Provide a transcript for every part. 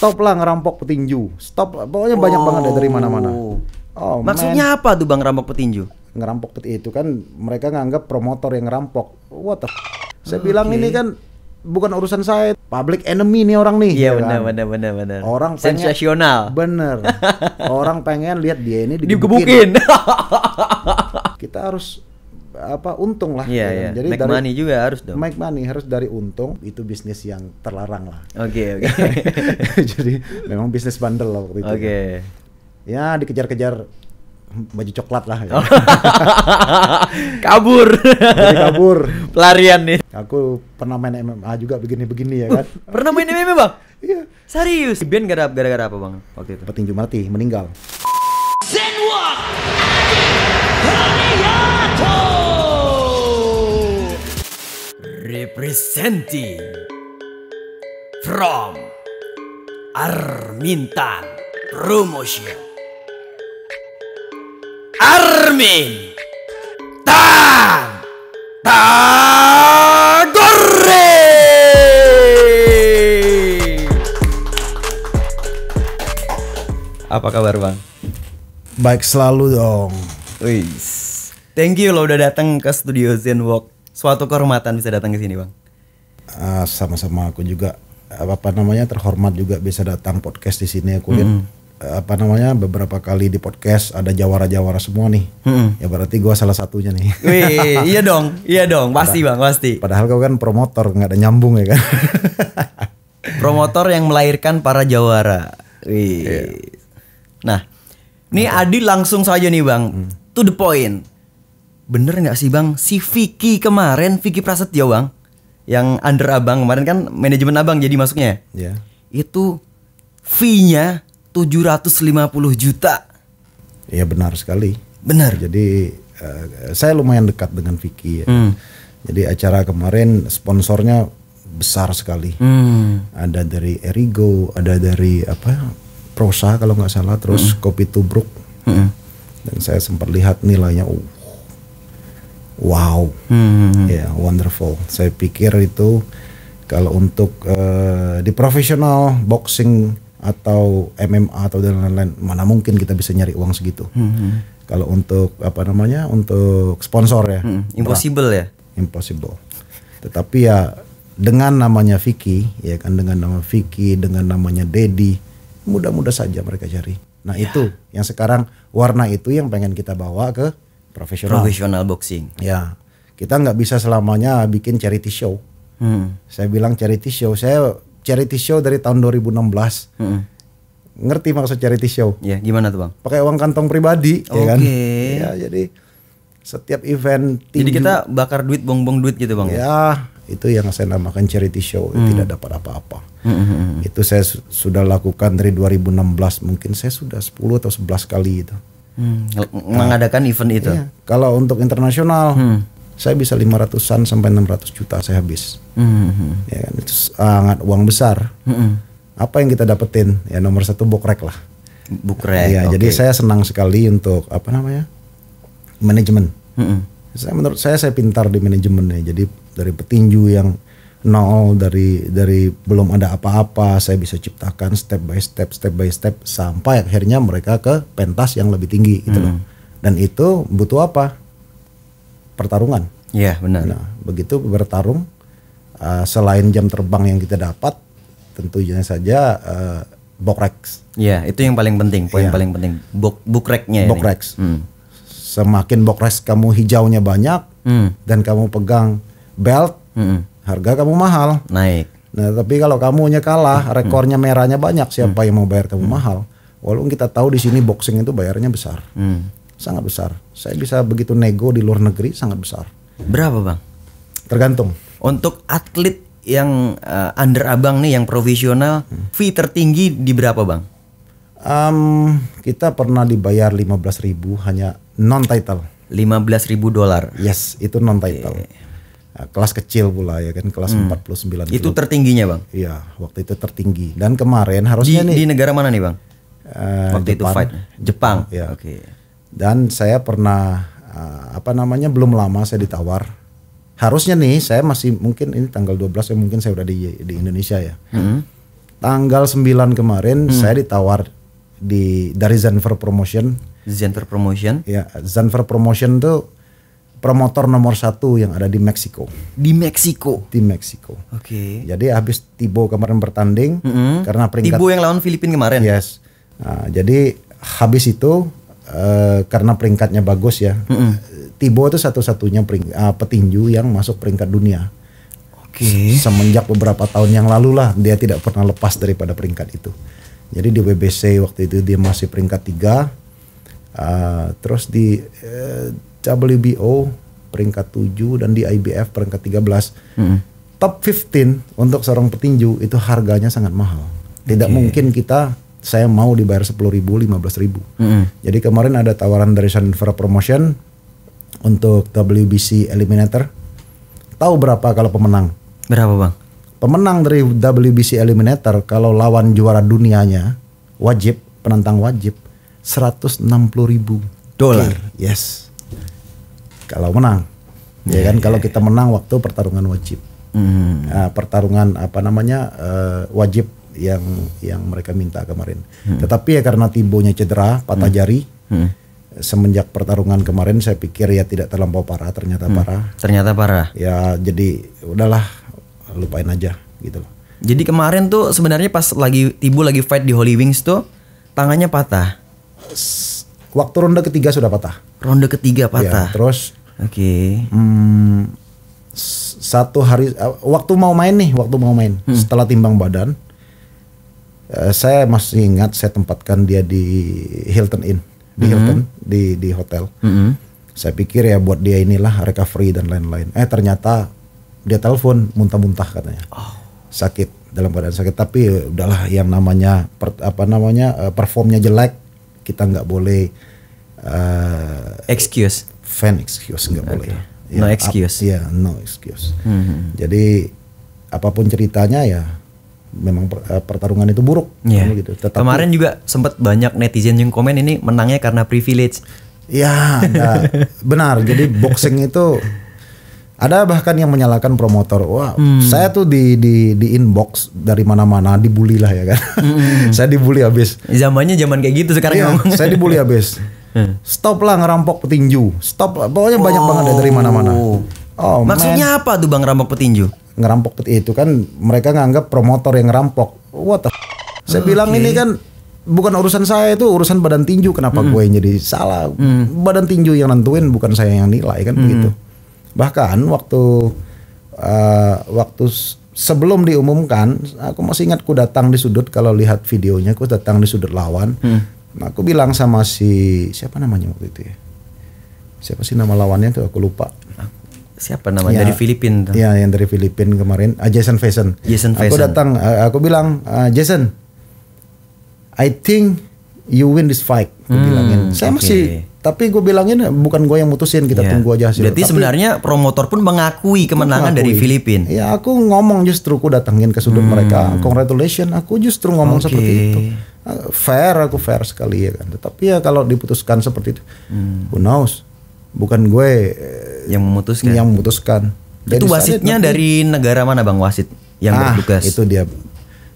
Stop lah ngerampok petinju. Stop, pokoknya banyak banget ya dari mana-mana. Oh, maksudnya apa tuh Bang rampok petinju? Ngerampok itu kan mereka nganggap promotor yang ngerampok. What the Saya bilang ini kan bukan urusan saya. Public enemy nih orang nih. Iya ya benar. kan? Orang sensasional. Bener. Orang pengen lihat dia ini digebukin. Kita harus untung lah. Iya. Jadi make money juga harus dong. Make money harus dari untung. Itu bisnis yang terlarang lah. Oke. Jadi memang bisnis bandel lah waktu itu. Oke. Ya dikejar-kejar baju coklat lah. Ya. Kabur. Jadi kabur. Pelarian nih. Aku pernah main MMA juga begini-begini ya kan. Pernah main MMA Bang? Iya. Serius? Ben gara-gara apa Bang waktu itu? Petinju mati, meninggal. Zenwalk Haniato representing from Armintan Promotion Armin Tagore. Apa kabar Bang? Baik selalu dong. Wis. Thank you lo udah datang ke studio Zenwalk. Suatu kehormatan bisa datang ke sini Bang. Sama-sama aku juga terhormat juga bisa datang podcast di sini. Aku lihat beberapa kali di podcast ada jawara-jawara semua nih. Ya berarti gua salah satunya nih. Wih, iya dong, pasti Bang, pasti. Padahal kau kan promotor, nggak ada nyambung ya kan. Promotor yang melahirkan para jawara. Wih. Yeah. Nah, nih Adi langsung saja nih Bang, to the point. Bener nggak sih Bang, si Vicky Prasetyo Bang, yang under Abang kemarin kan manajemen Abang jadi masuknya. Ya. Itu fee-nya 750 juta. Iya benar sekali. Benar. Jadi saya lumayan dekat dengan Vicky ya. Jadi acara kemarin sponsornya besar sekali. Ada dari Erigo, ada dari Prosa kalau nggak salah, terus Kopi Tubruk. Dan saya sempat lihat nilainya, wow, ya wonderful. Saya pikir itu kalau untuk di profesional boxing atau MMA atau dan lain-lain, mana mungkin kita bisa nyari uang segitu. Kalau untuk untuk sponsor ya, impossible ya, impossible. Tetapi ya dengan namanya Vicky, ya kan, dengan nama Vicky, dengan namanya Dedi, mudah-mudah saja mereka cari. Nah itu yang sekarang warna itu yang pengen kita bawa ke profesional boxing. Ya, kita nggak bisa selamanya bikin charity show. Saya bilang charity show, saya charity show dari tahun 2016. Ngerti maksud charity show? Ya, gimana tuh Bang? Pakai uang kantong pribadi, ya kan? Ya, jadi setiap event tinju. Jadi kita bakar duit, bong-bong duit gitu Bang? Ya, itu yang saya namakan charity show. Tidak dapat apa-apa. Itu saya sudah lakukan dari 2016. Mungkin saya sudah 10 atau 11 kali itu. Mengadakan event itu? Iya. Kalau untuk internasional, saya bisa 500-an sampai 600 juta saya habis. Ya kan, itu sangat uang besar. Apa yang kita dapetin? Ya nomor satu bokrek lah. Bokrek. Ya, jadi saya senang sekali untuk manajemen. Menurut saya pintar di manajemen ya. Jadi dari petinju yang nol, dari belum ada apa-apa, saya bisa ciptakan step by step sampai akhirnya mereka ke pentas yang lebih tinggi gitu loh. Dan itu butuh apa? Pertarungan. Iya benar. Nah, begitu bertarung, selain jam terbang yang kita dapat, tentunya saja bokreks. Iya, itu yang paling penting, poin paling penting. Bokreknya. Bokreks. Semakin bokreks kamu hijaunya banyak dan kamu pegang belt, harga kamu mahal. Naik. Nah, tapi kalau kamunya kalah, rekornya merahnya banyak, siapa yang mau bayar kamu mahal? Walaupun kita tahu di sini boxing itu bayarnya besar. Sangat besar. Saya bisa begitu nego di luar negeri sangat besar. Berapa Bang? Tergantung. Untuk Atlet yang under Abang nih, yang profesional, fee tertinggi di berapa Bang? Kita pernah dibayar 15.000 hanya non title. $15.000. Yes, itu non title. Kelas kecil pula ya kan, kelas 49 itu kilo. Tertingginya Bang? Iya, waktu itu tertinggi. Dan kemarin harusnya di negara mana nih Bang? Waktu Jepang. itu fight Jepang. Ya. Oke. Dan saya pernah belum lama saya ditawar. Harusnya nih saya masih mungkin ini tanggal 12 ya, mungkin saya udah di Indonesia ya. tanggal 9 kemarin saya ditawar dari Zanfer Promotion. Zanfer Promotion. Ya, Zanfer Promotion tuh promotor nomor 1 yang ada di Meksiko. Di Meksiko. Di Meksiko. Oke. Jadi habis Thibaut kemarin bertanding karena peringkat Thibaut yang lawan Filipina kemarin. Yes. Nah, jadi habis itu karena peringkatnya bagus ya. Thibaut itu satu-satunya petinju yang masuk peringkat dunia. Oke. Semenjak beberapa tahun yang lalu lah dia tidak pernah lepas daripada peringkat itu. Jadi di WBC waktu itu dia masih peringkat 3. Terus di WBO peringkat 7 dan di IBF peringkat 13. Top 15 untuk seorang petinju itu harganya sangat mahal. Tidak mungkin saya mau dibayar 10.000, 15.000. Jadi kemarin ada tawaran dari Zanfer Promotion untuk WBC Eliminator. Tahu berapa kalau pemenang? Berapa bang? Pemenang dari WBC Eliminator kalau lawan juara dunianya penantang wajib $160.000. Yes. Kalau menang, ya kan kalau kita menang waktu pertarungan wajib, pertarungan wajib yang mereka minta kemarin. Tetapi ya karena Thibaut-nya cedera, patah jari, semenjak pertarungan kemarin saya pikir ya tidak terlampau parah, ternyata parah. Ternyata parah. Ya jadi udahlah lupain aja gitu loh. Jadi kemarin tuh sebenarnya pas Thibaut lagi fight di Holy Wings tuh tangannya patah. Waktu ronde ketiga sudah patah. Ronde ketiga patah. Ya, terus Oke. Satu hari waktu mau main setelah timbang badan, saya masih ingat saya tempatkan dia di Hilton Inn di hotel. Saya pikir ya buat dia inilah recovery dan lain-lain. Ternyata dia telepon muntah-muntah katanya. Sakit, dalam keadaan sakit. Tapi udahlah yang namanya performnya jelek, kita nggak boleh excuse nggak boleh. No excuse. Iya, no excuse. Jadi apapun ceritanya ya memang pertarungan itu buruk. Gitu. Tetapi, kemarin juga sempat banyak netizen yang komen ini menangnya karena privilege. Ya, benar. Jadi boxing itu ada bahkan yang menyalahkan promotor. Wah, saya tuh di inbox dari mana-mana dibully lah ya kan. Saya dibully habis. Zamannya zaman kayak gitu sekarang. Iya, saya dibully habis. Stop lah ngerampok petinju. Stop lah. Pokoknya banyak banget dari mana-mana. Maksudnya apa tuh bang ngerampok petinju? Ngerampok itu kan mereka nganggap promotor yang ngerampok. What the Saya bilang ini kan bukan urusan saya, itu urusan badan tinju. Kenapa gue yang jadi salah? Badan tinju yang nentuin, bukan saya yang nilai kan begitu. Bahkan waktu sebelum diumumkan, aku masih ingat aku datang di sudut, kalau lihat videonya aku datang di sudut lawan. Nah, aku bilang sama siapa namanya waktu itu ya? Siapa sih nama lawannya tuh aku lupa. Siapa namanya dari Filipina? Iya, yang dari Filipina kemarin, Jason Faison. Aku datang, aku bilang, Jason, I think you win this fight. Aku bilangin. Saya masih, tapi gue bilangin bukan gue yang mutusin, kita tunggu aja hasil. Berarti sebenarnya promotor pun mengakui kemenangan dari Filipina. Ya, aku ngomong justru aku datangin ke sudut mereka, congratulations. Aku justru ngomong seperti itu. Aku fair sekali ya kan. Tetapi ya kalau diputuskan seperti itu, who knows? Bukan gue yang memutuskan. Itu wasitnya dari negara mana bang wasit yang bertugas? Itu dia.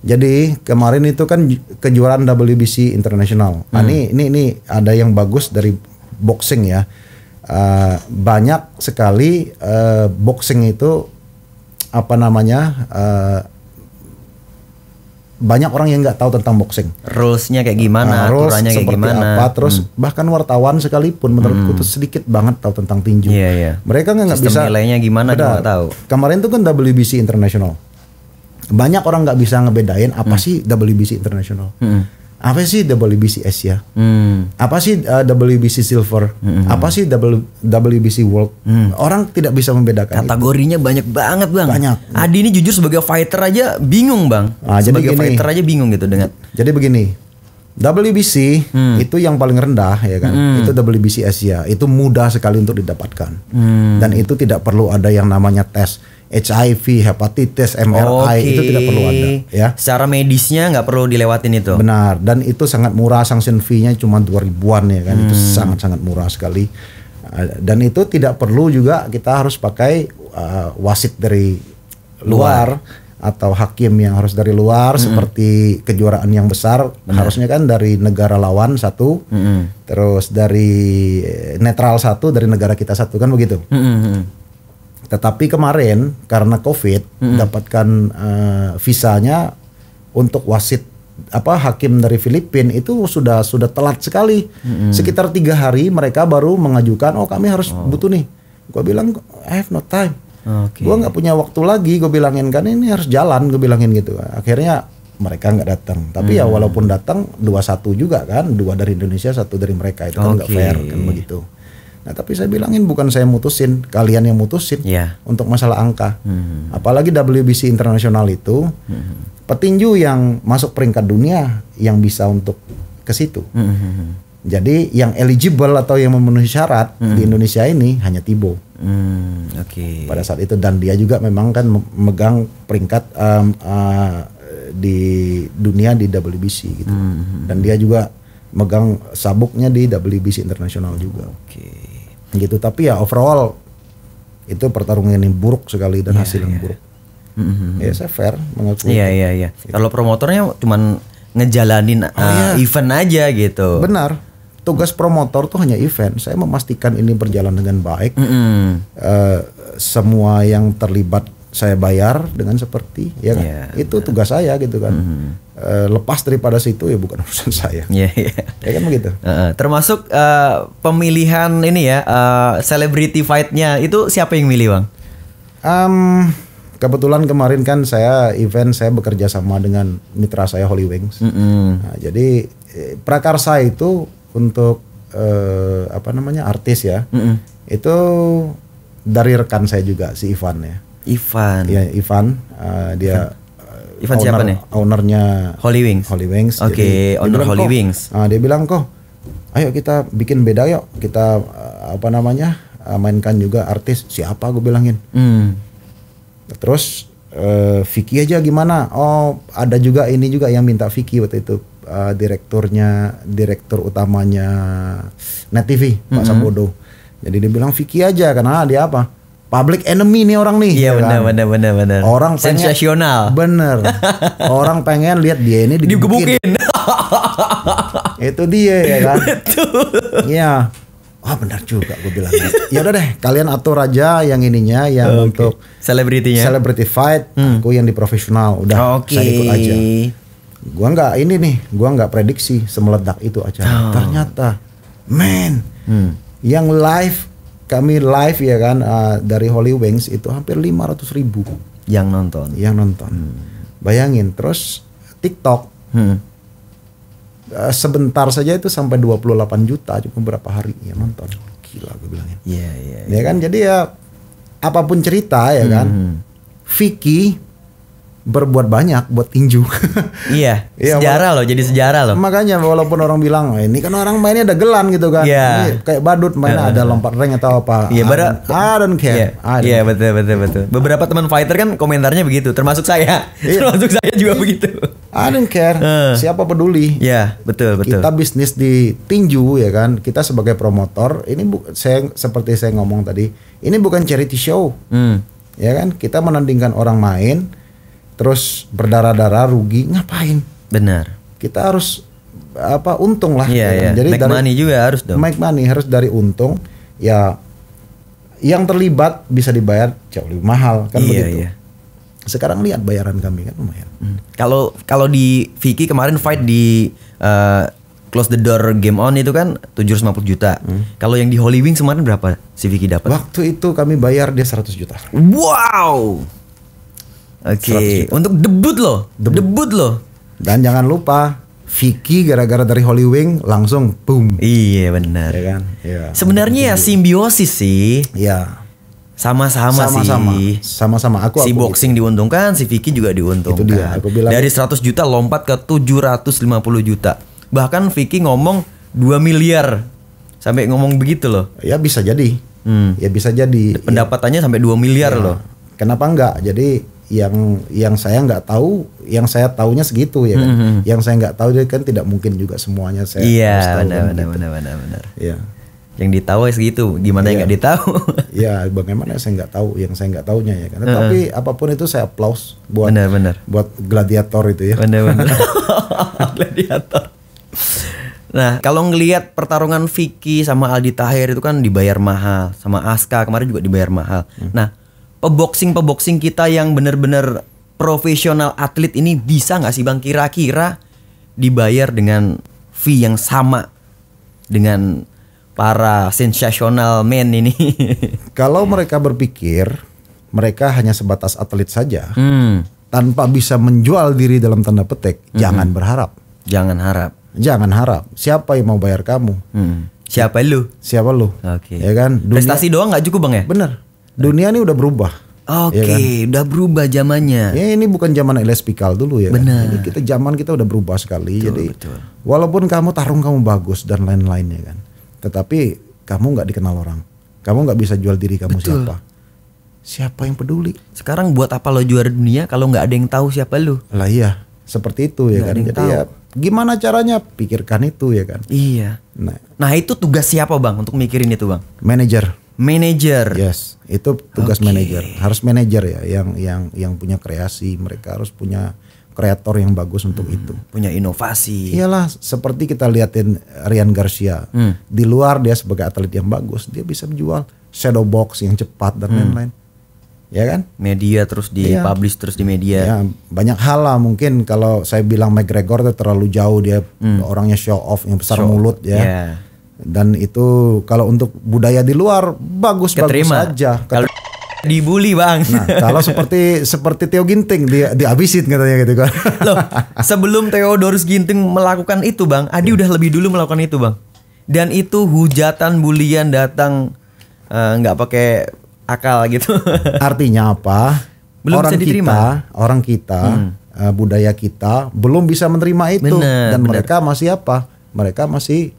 Jadi kemarin itu kan kejuaraan WBC International. Ini ada yang bagus dari boxing ya. Banyak sekali boxing itu banyak orang yang nggak tahu tentang boxing. Rulesnya kayak gimana, aturannya kayak gimana. Terus bahkan wartawan sekalipun menurutku tuh sedikit banget tahu tentang tinju. Mereka nggak bisa. Nilainya gimana juga nggak tahu. Kemarin tuh kan WBC International. Banyak orang nggak bisa ngebedain apa sih WBC International. Apa sih WBC Asia? Apa sih WBC Silver? Apa sih WBC World? Orang tidak bisa membedakan. Kategorinya banyak banget bang. Banyak. Adi ini jujur sebagai fighter aja bingung bang. Sebagai fighter aja bingung gitu dengan. Jadi begini, WBC itu yang paling rendah ya kan. Itu WBC Asia. Itu mudah sekali untuk didapatkan. Dan itu tidak perlu ada yang namanya tes HIV, hepatitis, MRI, itu tidak perlu ada ya. Secara medisnya nggak perlu dilewatin itu. Benar, dan itu sangat murah, sanction fee-nya cuma 2.000-an ya kan. Itu sangat-sangat murah sekali. Dan itu tidak perlu juga kita harus pakai wasit dari luar atau hakim yang harus dari luar seperti kejuaraan yang besar harusnya kan dari negara lawan satu, terus dari netral satu, dari negara kita satu kan begitu. Tetapi kemarin karena COVID dapatkan visanya untuk wasit hakim dari Filipina itu sudah telat sekali. Sekitar 3 hari mereka baru mengajukan, kami harus butuh nih. Gue bilang I have no time. Gue nggak punya waktu lagi. Gue bilangin kan ini harus jalan. Gue bilangin gitu. Akhirnya mereka nggak datang. Tapi ya walaupun datang 2-1 juga kan, 2 dari Indonesia, 1 dari mereka, itu kan nggak fair kan begitu. Nah tapi saya bilangin bukan saya mutusin, kalian yang mutusin untuk masalah angka. Apalagi WBC internasional itu petinju yang masuk peringkat dunia yang bisa untuk ke situ. Jadi yang eligible atau yang memenuhi syarat di Indonesia ini hanya Thibaut. Pada saat itu, dan dia juga memang kan memegang peringkat di dunia di WBC gitu. Dan dia juga megang sabuknya di WBC internasional juga. Gitu. Tapi ya overall itu pertarungan yang buruk sekali dan hasil yang buruk. Ya saya fair mengakui. Iya. Kalau promotornya cuman ngejalanin event aja gitu. Benar. Tugas promotor tuh hanya event. Saya memastikan ini berjalan dengan baik. Semua yang terlibat saya bayar dengan seperti, ya kan? Itu tugas saya gitu kan. Lepas daripada situ ya bukan urusan saya. Ya kan begitu. Termasuk pemilihan ini ya, celebrity fight-nya itu siapa yang milih, Bang? Kebetulan kemarin kan saya bekerja sama dengan mitra saya Holy Wings. Nah, jadi prakarsa itu untuk artis ya. Itu dari rekan saya juga si Ivan ya. Ivan dia Ivan siapa nih? Ownernya Holy Wings. Oke, owner Holy Wings. Dia bilang kok, ayo kita bikin beda yuk. Kita mainkan juga artis. Siapa gue bilangin. Terus Vicky aja gimana? Ada juga ini juga yang minta Vicky waktu itu. Direktur utamanya Net TV, Pak Sambodo. Jadi dia bilang Vicky aja karena dia apa? Public enemy nih orang nih. Iya benar. Orang sensasional. Bener. Orang pengen lihat dia ini digebukin. Itu dia ya kan. Betul. Iya. Benar juga gue bilang. Ya udah deh, kalian atur aja yang ininya, yang untuk celebrity fight. Aku yang di profesional. Udah, saya ikut aja. Gua nggak prediksi semeledak itu acara. Ternyata, yang kami live ya kan dari Holy Wings itu hampir 500.000 yang nonton. Bayangin, terus TikTok sebentar saja itu sampai 28 juta cuma beberapa hari yang nonton. Gila gue bilangin. Iya. Ya kan, jadi ya apapun cerita ya kan. Vicky berbuat banyak buat tinju. Iya, jadi sejarah loh. Makanya walaupun orang bilang ini kan orang mainnya dagelan gitu kan. Ini kayak badut mainnya ada lompat rank atau apa. Iya, I don't care. Iya, betul. Beberapa teman fighter kan komentarnya begitu, termasuk saya. Termasuk saya juga begitu. I don't care. Siapa peduli? Iya, betul. Kita bisnis di tinju ya kan. Kita sebagai promotor, ini seperti saya ngomong tadi, ini bukan charity show. Ya kan? Kita menandingkan orang main terus berdarah-darah rugi, ngapain? Benar. Kita harus untung lah. Iya. Jadi make money juga harus dong. Make money harus dari untung. Ya, yang terlibat bisa dibayar jauh lebih mahal kan begitu. Iya. Sekarang lihat bayaran kami kan lumayan. Kalau di Vicky kemarin fight di Close the Door Game On itu kan 750 juta. Kalau yang di Holy Wings kemarin berapa si Vicky dapat? Waktu itu kami bayar dia 100 juta. Wow. Oke, untuk debut loh. Dan jangan lupa Vicky gara-gara dari Holy Wing langsung boom. Iya benar. Ya kan? Ya. Sebenarnya ya simbiosis sih. Iya. Sama-sama sih. Sama-sama. Si boxing diuntungkan, si Vicky juga diuntungkan. Itu dia, aku bilang. Dari 100 juta lompat ke 750 juta. Bahkan Vicky ngomong 2 miliar. Sampai ngomong begitu loh. Ya bisa jadi. Ya bisa jadi. Pendapatannya sampai 2 miliar loh. Kenapa enggak? Jadi yang saya nggak tahu, yang saya taunya segitu ya kan. Yang saya nggak tahu kan tidak mungkin juga semuanya saya. Iya, benar. Iya. Yang ditahu ya segitu, gimana yang Iya. nggak ditahu? Ya bagaimana saya nggak tahu yang saya nggak tahunya ya kan. Tapi apapun itu saya applause buat Benar. buat gladiator itu ya. Bener. Gladiator. Nah, kalau ngelihat pertarungan Vicky sama Aldi Taher itu kan dibayar mahal, sama Aska kemarin juga dibayar mahal. Nah, peboxing kita yang bener-bener profesional atlet ini bisa nggak sih Bang kira-kira dibayar dengan fee yang sama dengan para sensasional men ini? Kalau mereka berpikir mereka hanya sebatas atlet saja tanpa bisa menjual diri dalam tanda petik, jangan berharap. Jangan harap. Jangan harap. Siapa yang mau bayar kamu? Siapa lu? Siapa lu? Oke. Ya kan? Prestasi doang nggak cukup Bang ya? Bener. Dunia ini udah berubah. Oke, Ya kan? udah berubah zamannya. Ya ini bukan zaman LS Pikal dulu ya. Benar. Kan? Ini zaman kita udah berubah sekali. Jadi betul. walaupun kamu tarung kamu bagus dan lain-lainnya kan, tetapi kamu nggak dikenal orang. Kamu nggak bisa jual diri kamu siapa. Siapa yang peduli? Sekarang buat apa lo juara dunia kalau nggak ada yang tahu siapa lu? Lah iya, seperti itu ya Nggak kan. ada yang Jadi tahu. ya gimana caranya? Pikirkan itu ya kan. Iya. Nah itu tugas siapa Bang untuk mikirin itu Bang? Manajer. Manajer. Yes, itu tugas Oke. manajer. Harus manajer ya yang punya kreasi. Mereka harus punya kreator yang bagus untuk itu. Punya inovasi. Iyalah, seperti kita liatin Ryan Garcia. Di luar dia sebagai atlet yang bagus, dia bisa menjual shadow box yang cepat dan lain-lain. Ya kan? Media terus di-publish terus di media. Ya, banyak hal lah mungkin kalau saya bilang McGregor itu terlalu jauh, dia orangnya show off yang besar mulut ya. Iya. Dan itu kalau untuk budaya di luar bagus-bagus Keterima. aja. Kalau dibully Bang. Nah, kalau seperti Theo Ginting dia dihabisin katanya gitu kan. Loh, sebelum Theodorus Ginting melakukan itu Bang, Adi udah lebih dulu melakukan itu Bang. Dan itu hujatan bulian datang nggak pakai akal gitu. Artinya apa? Belum bisa diterima. Orang kita, budaya kita belum bisa menerima itu. Bener, Dan bener. mereka masih apa? Mereka masih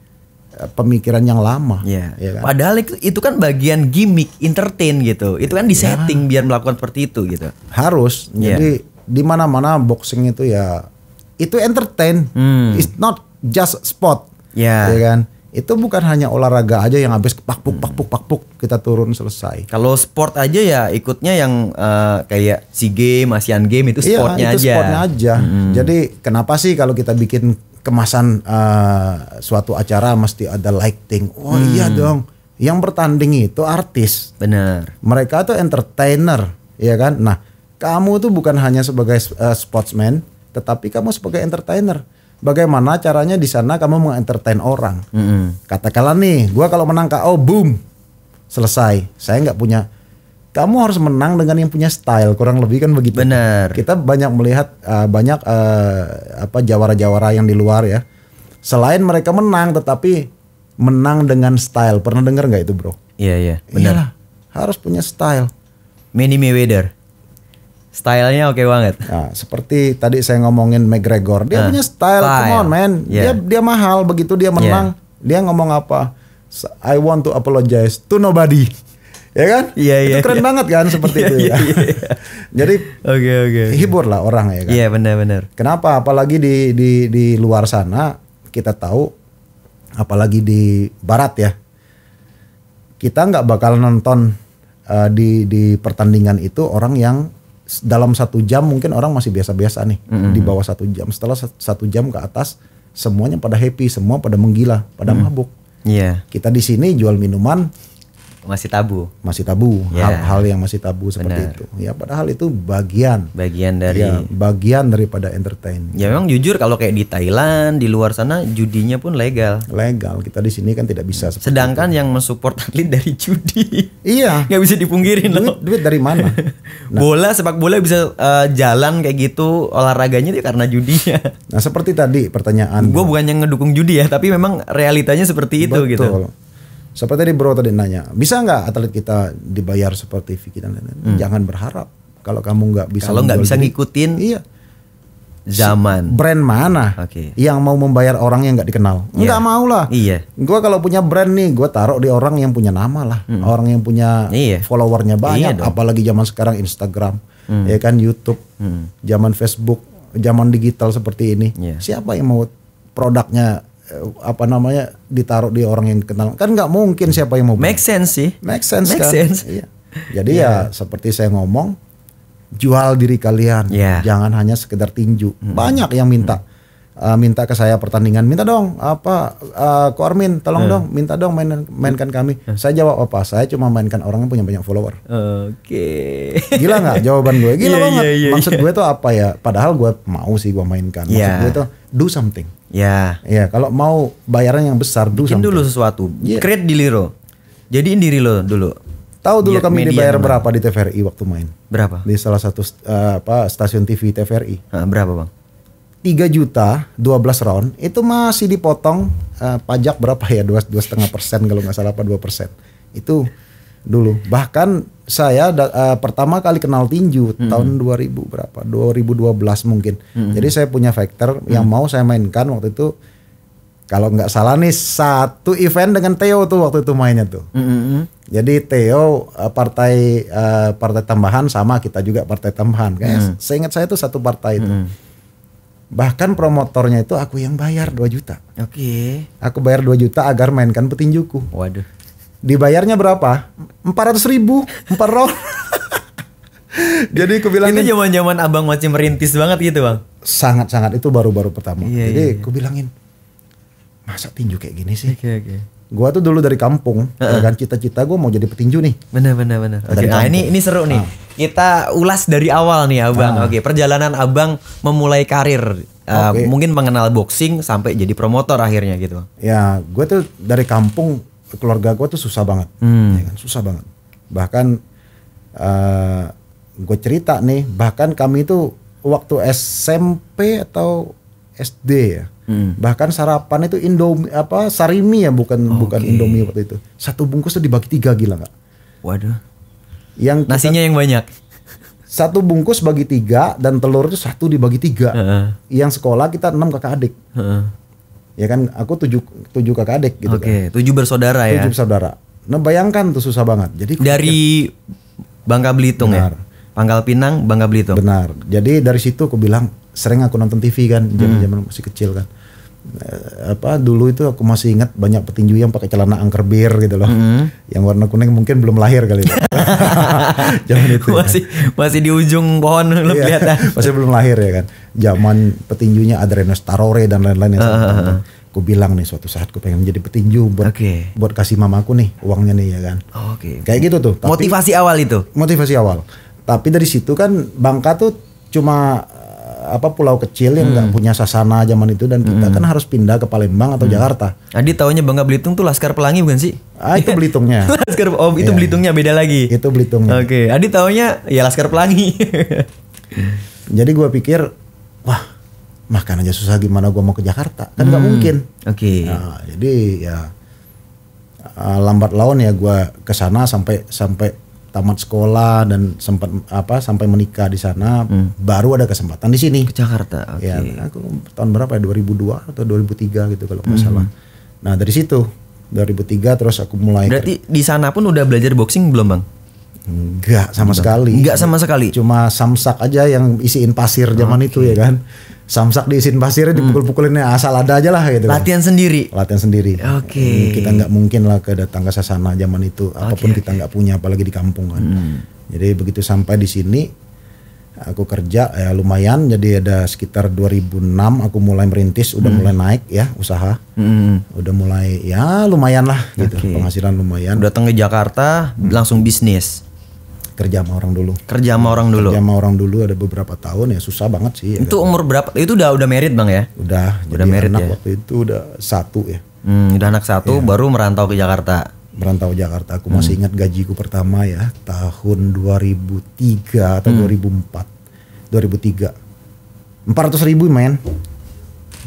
pemikiran yang lama. Iya. Ya kan? Padahal itu kan bagian gimmick, entertain gitu. Itu kan disetting biar melakukan seperti itu gitu. Harus. Iya. Jadi di mana-mana boxing itu ya itu entertain. It's not just sport. Ya. Ya kan? Itu bukan hanya olahraga aja yang habis pakpuk kita turun selesai. Kalau sport aja ya ikutnya yang kayak SEA Games, Asian Games itu sportnya itu aja. sportnya aja. Jadi kenapa sih kalau kita bikin kemasan suatu acara mesti ada lighting? Oh iya dong. Yang bertanding itu artis. Benar. Mereka tuh entertainer, ya kan? Nah, kamu tuh bukan hanya sebagai sportsman, tetapi kamu sebagai entertainer. Bagaimana caranya di sana kamu mengentertain orang? Katakanlah nih, gua kalau menang KO, boom, selesai. Saya nggak punya. Kamu harus menang dengan yang punya style, kurang lebih kan begitu. Benar. Kita banyak melihat banyak jawara-jawara yang di luar ya. Selain mereka menang, tetapi menang dengan style. Pernah dengar nggak itu, bro? Iya, benar. Iyalah, harus punya style. Manny Mayweather. Stylenya oke banget. Nah, seperti tadi saya ngomongin McGregor, dia punya style, come on man. Yeah. Dia mahal, begitu dia menang, dia ngomong apa? I want to apologize to nobody. Ya kan? Iya, Itu keren banget kan seperti itu ya. Jadi Oke. hibur lah orang ya kan. Iya, benar. Kenapa? Apalagi di luar sana kita tahu, apalagi di barat ya, kita nggak bakal nonton di pertandingan itu orang yang dalam 1 jam mungkin orang masih biasa-biasa nih, di bawah 1 jam. Setelah 1 jam ke atas semuanya pada happy, semua pada menggila, pada mabuk. Iya, Kita di sini jual minuman masih tabu. masih tabu, Ya. hal-hal yang masih tabu seperti Benar. itu. Ya padahal itu bagian Dari bagian daripada entertain. ya memang jujur kalau kayak di Thailand, di luar sana judinya pun legal. Legal, kita di sini kan tidak bisa. seperti Sedangkan yang mensupport atlet dari judi. Iya. Nggak bisa dipungkirin loh. Duit dari mana? Sepak bola bisa jalan kayak gitu olahraganya itu karena judinya. Nah seperti tadi pertanyaan. Gue bukannya ngedukung judi ya, tapi memang realitanya seperti itu Betul. gitu. Seperti tadi bro tadi nanya, bisa nggak atlet kita dibayar seperti Vicky dan lain-lain? Jangan berharap. Kalau kamu nggak bisa. Kalau nggak menjual bisa diri, ngikutin iya. zaman. Brand mana Oke. yang mau membayar orang yang nggak dikenal? Iya. Nggak mau lah. Iya. Gue kalau punya brand nih, gue taruh di orang yang punya nama lah, orang yang punya Iya. followernya banyak. Iya dong. Apalagi zaman sekarang Instagram, ya kan YouTube, zaman Facebook, zaman digital seperti ini. Iya. Siapa yang mau produknya apa namanya ditaruh di orang yang kenal, kan nggak mungkin siapa yang mau beli. Make sense sih. Make sense Make kan? sense. Iya. Jadi ya seperti saya ngomong, jual diri kalian, Yeah. jangan hanya sekedar tinju. Banyak yang minta ke saya pertandingan, minta dong Ko Armin, tolong dong, minta dong mainkan kami. Saya jawab apa? Saya cuma mainkan orang yang punya banyak follower. Oke. Gila nggak jawaban gue? Gila Iya, banget. iya, Maksud gue tuh apa ya? Padahal gue mau sih gue mainkan. Maksud Iya. gue tuh do something. Ya. Ya kalau mau bayaran yang besar, do Bikin something. dulu sesuatu. Iya. Create diri lo. Jadiin diri lo dulu. Tahu dulu Biar kami media dibayar mana? berapa di TVRI waktu main? Berapa? Di salah satu stasiun TV TVRI. Berapa bang? 3 juta 12 round itu masih dipotong pajak berapa ya, 2,5% kalau nggak salah, apa 2%. Itu dulu. Bahkan saya pertama kali kenal tinju tahun 2000 berapa, 2012 mungkin. Jadi saya punya fighter yang mau saya mainkan waktu itu, kalau nggak salah nih satu event dengan Theo tuh waktu itu mainnya tuh. Jadi Theo partai tambahan sama kita juga partai tambahan. Kayak seingat saya itu satu partai itu. Bahkan promotornya itu aku yang bayar 2 juta. Oke. Aku bayar 2 juta agar mainkan petinjuku. Waduh. Dibayarnya berapa? 400.000 4 round. Jadi aku bilang Itu zaman-zaman abang masih merintis banget gitu bang. sangat-sangat itu baru-baru pertama. Iya, Jadi iya. aku bilangin, masa tinju kayak gini sih? Oke. Gua tuh dulu dari kampung, ya kan cita-cita gua mau jadi petinju nih. Benar. Oke. Dari Nah kampung. ini seru nih. Kita ulas dari awal nih abang. Oke. Perjalanan abang memulai karir. Oke. Mungkin mengenal boxing sampai jadi promotor akhirnya gitu. Ya, gue tuh dari kampung, keluarga gue tuh susah banget, ya kan, susah banget. Bahkan gue cerita nih, bahkan kami itu waktu SMP atau SD ya, bahkan sarapan itu Indomie Sarimi ya, bukan Indomie waktu itu. Satu bungkus tuh dibagi 3, gila nggak? Waduh. Yang Nasinya yang banyak. satu bungkus bagi 3 dan telur itu 1 dibagi 3. Yang sekolah kita 6 kakak adik. Ya kan, aku 7 kakak adik gitu Oke. kan. 7 bersaudara ya. 7 saudara. Nah bayangkan tuh susah banget. Jadi Dari Bangka Belitung Benar. ya. Pangkal Pinang, Bangka Belitung. benar. Jadi dari situ aku bilang, sering aku nonton TV kan, zaman masih kecil kan. Dulu itu aku masih ingat banyak petinju yang pakai celana angker bir gitu loh. Yang warna kuning mungkin belum lahir kali itu. Zaman itu. masih di ujung pohon lu Iya, kelihatan. masih belum lahir ya kan. Zaman petinjunya Adrenos Tarore dan lain-lain yang saya tonton. Aku bilang nih suatu saat aku pengen menjadi petinju buat kasih mamaku nih uangnya nih ya kan. Oke. Kayak gitu tuh. Tapi- Motivasi awal itu. motivasi awal. Tapi dari situ kan Bangka tuh cuma pulau kecil yang nggak punya sasana zaman itu, dan kita kan harus pindah ke Palembang atau Jakarta. Adi taunya Bangka Belitung tuh Laskar Pelangi bukan sih? Itu Belitungnya. Laskar itu Iya. Belitungnya beda lagi. Itu Belitungnya. Oke, Adi taunya ya Laskar Pelangi. Jadi gue pikir, wah makan aja susah, gimana gue mau ke Jakarta? Kan nggak mungkin. Oke. Nah, jadi ya lambat laun ya gue ke sana sampai tamat sekolah dan sempat sampai menikah di sana, baru ada kesempatan di sini. Ke Jakarta. Oke. Ya, aku tahun berapa ya, 2002 atau 2003 gitu kalau nggak salah. Nah dari situ 2003 terus aku mulai Berarti di sana pun udah belajar boxing belum, Bang? enggak sama sekali. Enggak sama sekali. Cuma samsak aja yang isiin pasir zaman itu ya kan. Samsak diisiin pasirnya dipukul-pukulinnya asal ada aja lah gitu. Latihan sendiri. Latihan sendiri. Oke. Kita nggak mungkin lah datang ke sasana zaman itu, apapun kita nggak punya, apalagi di kampung kan. Jadi begitu sampai di sini aku kerja ya lumayan, jadi ada sekitar 2006 aku mulai merintis, udah mulai naik ya usaha. Udah mulai ya lumayan lah gitu, penghasilan lumayan. Datang ke Jakarta langsung bisnis. Kerja sama orang dulu. Kerja sama orang dulu. Kerja sama orang dulu ada beberapa tahun ya, susah banget sih. Ya Itu umur berapa? Itu udah married, Bang ya? Udah jadi married anak ya? waktu itu udah 1 ya. Udah anak 1 baru merantau ke Jakarta. Merantau Jakarta. Aku masih ingat gajiku pertama ya tahun 2003 atau 2004. 2003. 400.000 men.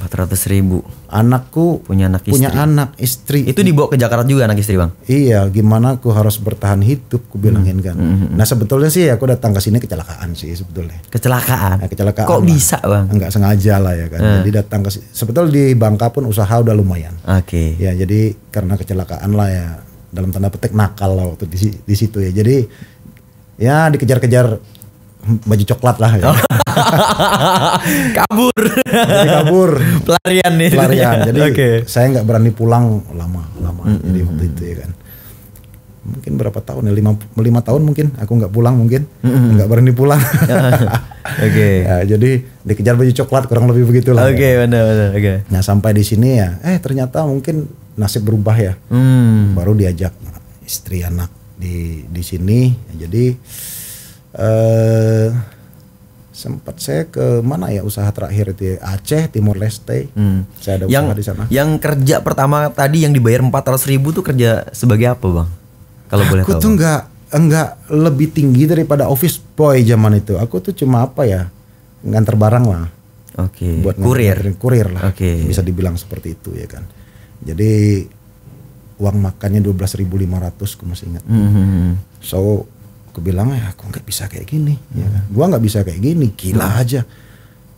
400.000. Anakku Punya anak istri. punya anak istri. Itu dibawa ke Jakarta juga anak istri, Bang? Iya, gimana aku harus bertahan hidup, ku bilangin kan. Nah sebetulnya sih aku datang ke sini kecelakaan sih sebetulnya. Kecelakaan. Nah, kecelakaan. Kok lah. bisa, Bang? Enggak sengaja lah ya kan. Jadi datang ke sebetulnya di Bangka pun usaha udah lumayan. Oke. Ya jadi karena kecelakaan lah ya, dalam tanda petik nakal lah waktu di situ ya. Jadi ya dikejar-kejar baju coklat lah. Ya. Kabur. Jadi kabur. Pelarian nih. Pelarian. Jadi Oke. saya nggak berani pulang lama. Jadi waktu itu ya kan. Mungkin berapa tahun ya? 5 tahun mungkin aku nggak pulang mungkin. Nggak berani pulang. Oke. Ya, jadi dikejar baju coklat kurang lebih begitulah. Oke, benar. Oke. Nah sampai di sini ya, ternyata mungkin nasib berubah ya. Baru diajak istri anak di sini. Jadi sempat saya ke mana ya usaha terakhir itu ya? Aceh, Timor Leste. Saya ada usaha di sana. Yang kerja pertama tadi yang dibayar 400.000 tuh kerja sebagai apa, Bang? Kalau boleh tahu. Aku tuh enggak lebih tinggi daripada office boy zaman itu. Aku tuh cuma apa ya? Nganter barang lah. Oke. Buat kurir lah. Oke. Bisa dibilang seperti itu ya kan. Jadi uang makannya 12.500 aku masih ingat. So aku bilang aku nggak bisa kayak gini. Ya kan? Gua nggak bisa kayak gini. Gila aja.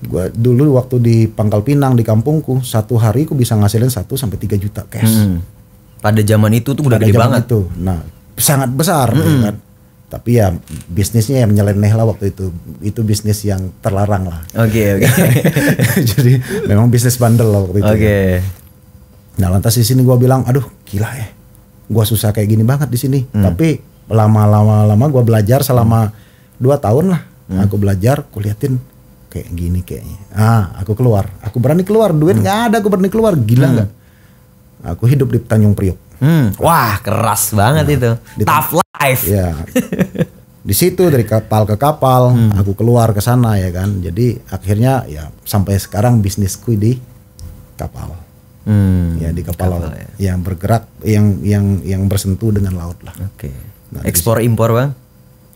Gua dulu waktu di Pangkal Pinang di kampungku, satu hari aku bisa ngasilin 1 sampai 3 juta cash. Pada zaman itu tuh udah gede banget. Itu. Nah sangat besar ya kan. Tapi ya bisnisnya yang nyeleneh lah waktu itu. Itu bisnis yang terlarang lah. Oke. Jadi memang bisnis bandel lah waktu itu. Oke. Nah lantas di sini gue bilang, aduh gila ya. Gue susah kayak gini banget di sini. Tapi lama-lama gue belajar selama 2 tahun lah. Aku belajar, aku liatin kayak gini kayaknya. Aku keluar. Aku berani keluar. Duit nggak ada, aku berani keluar. Gila nggak? Aku hidup di Tanjung Priok. Wah keras banget itu. Tough life. Ya. Di situ dari kapal ke kapal, aku keluar ke sana ya kan. Jadi akhirnya ya sampai sekarang bisnisku di kapal. Ya di kapal laut. Ya. Yang bergerak, yang bersentuh dengan laut lah. Oke. Nah, ekspor impor, Bang?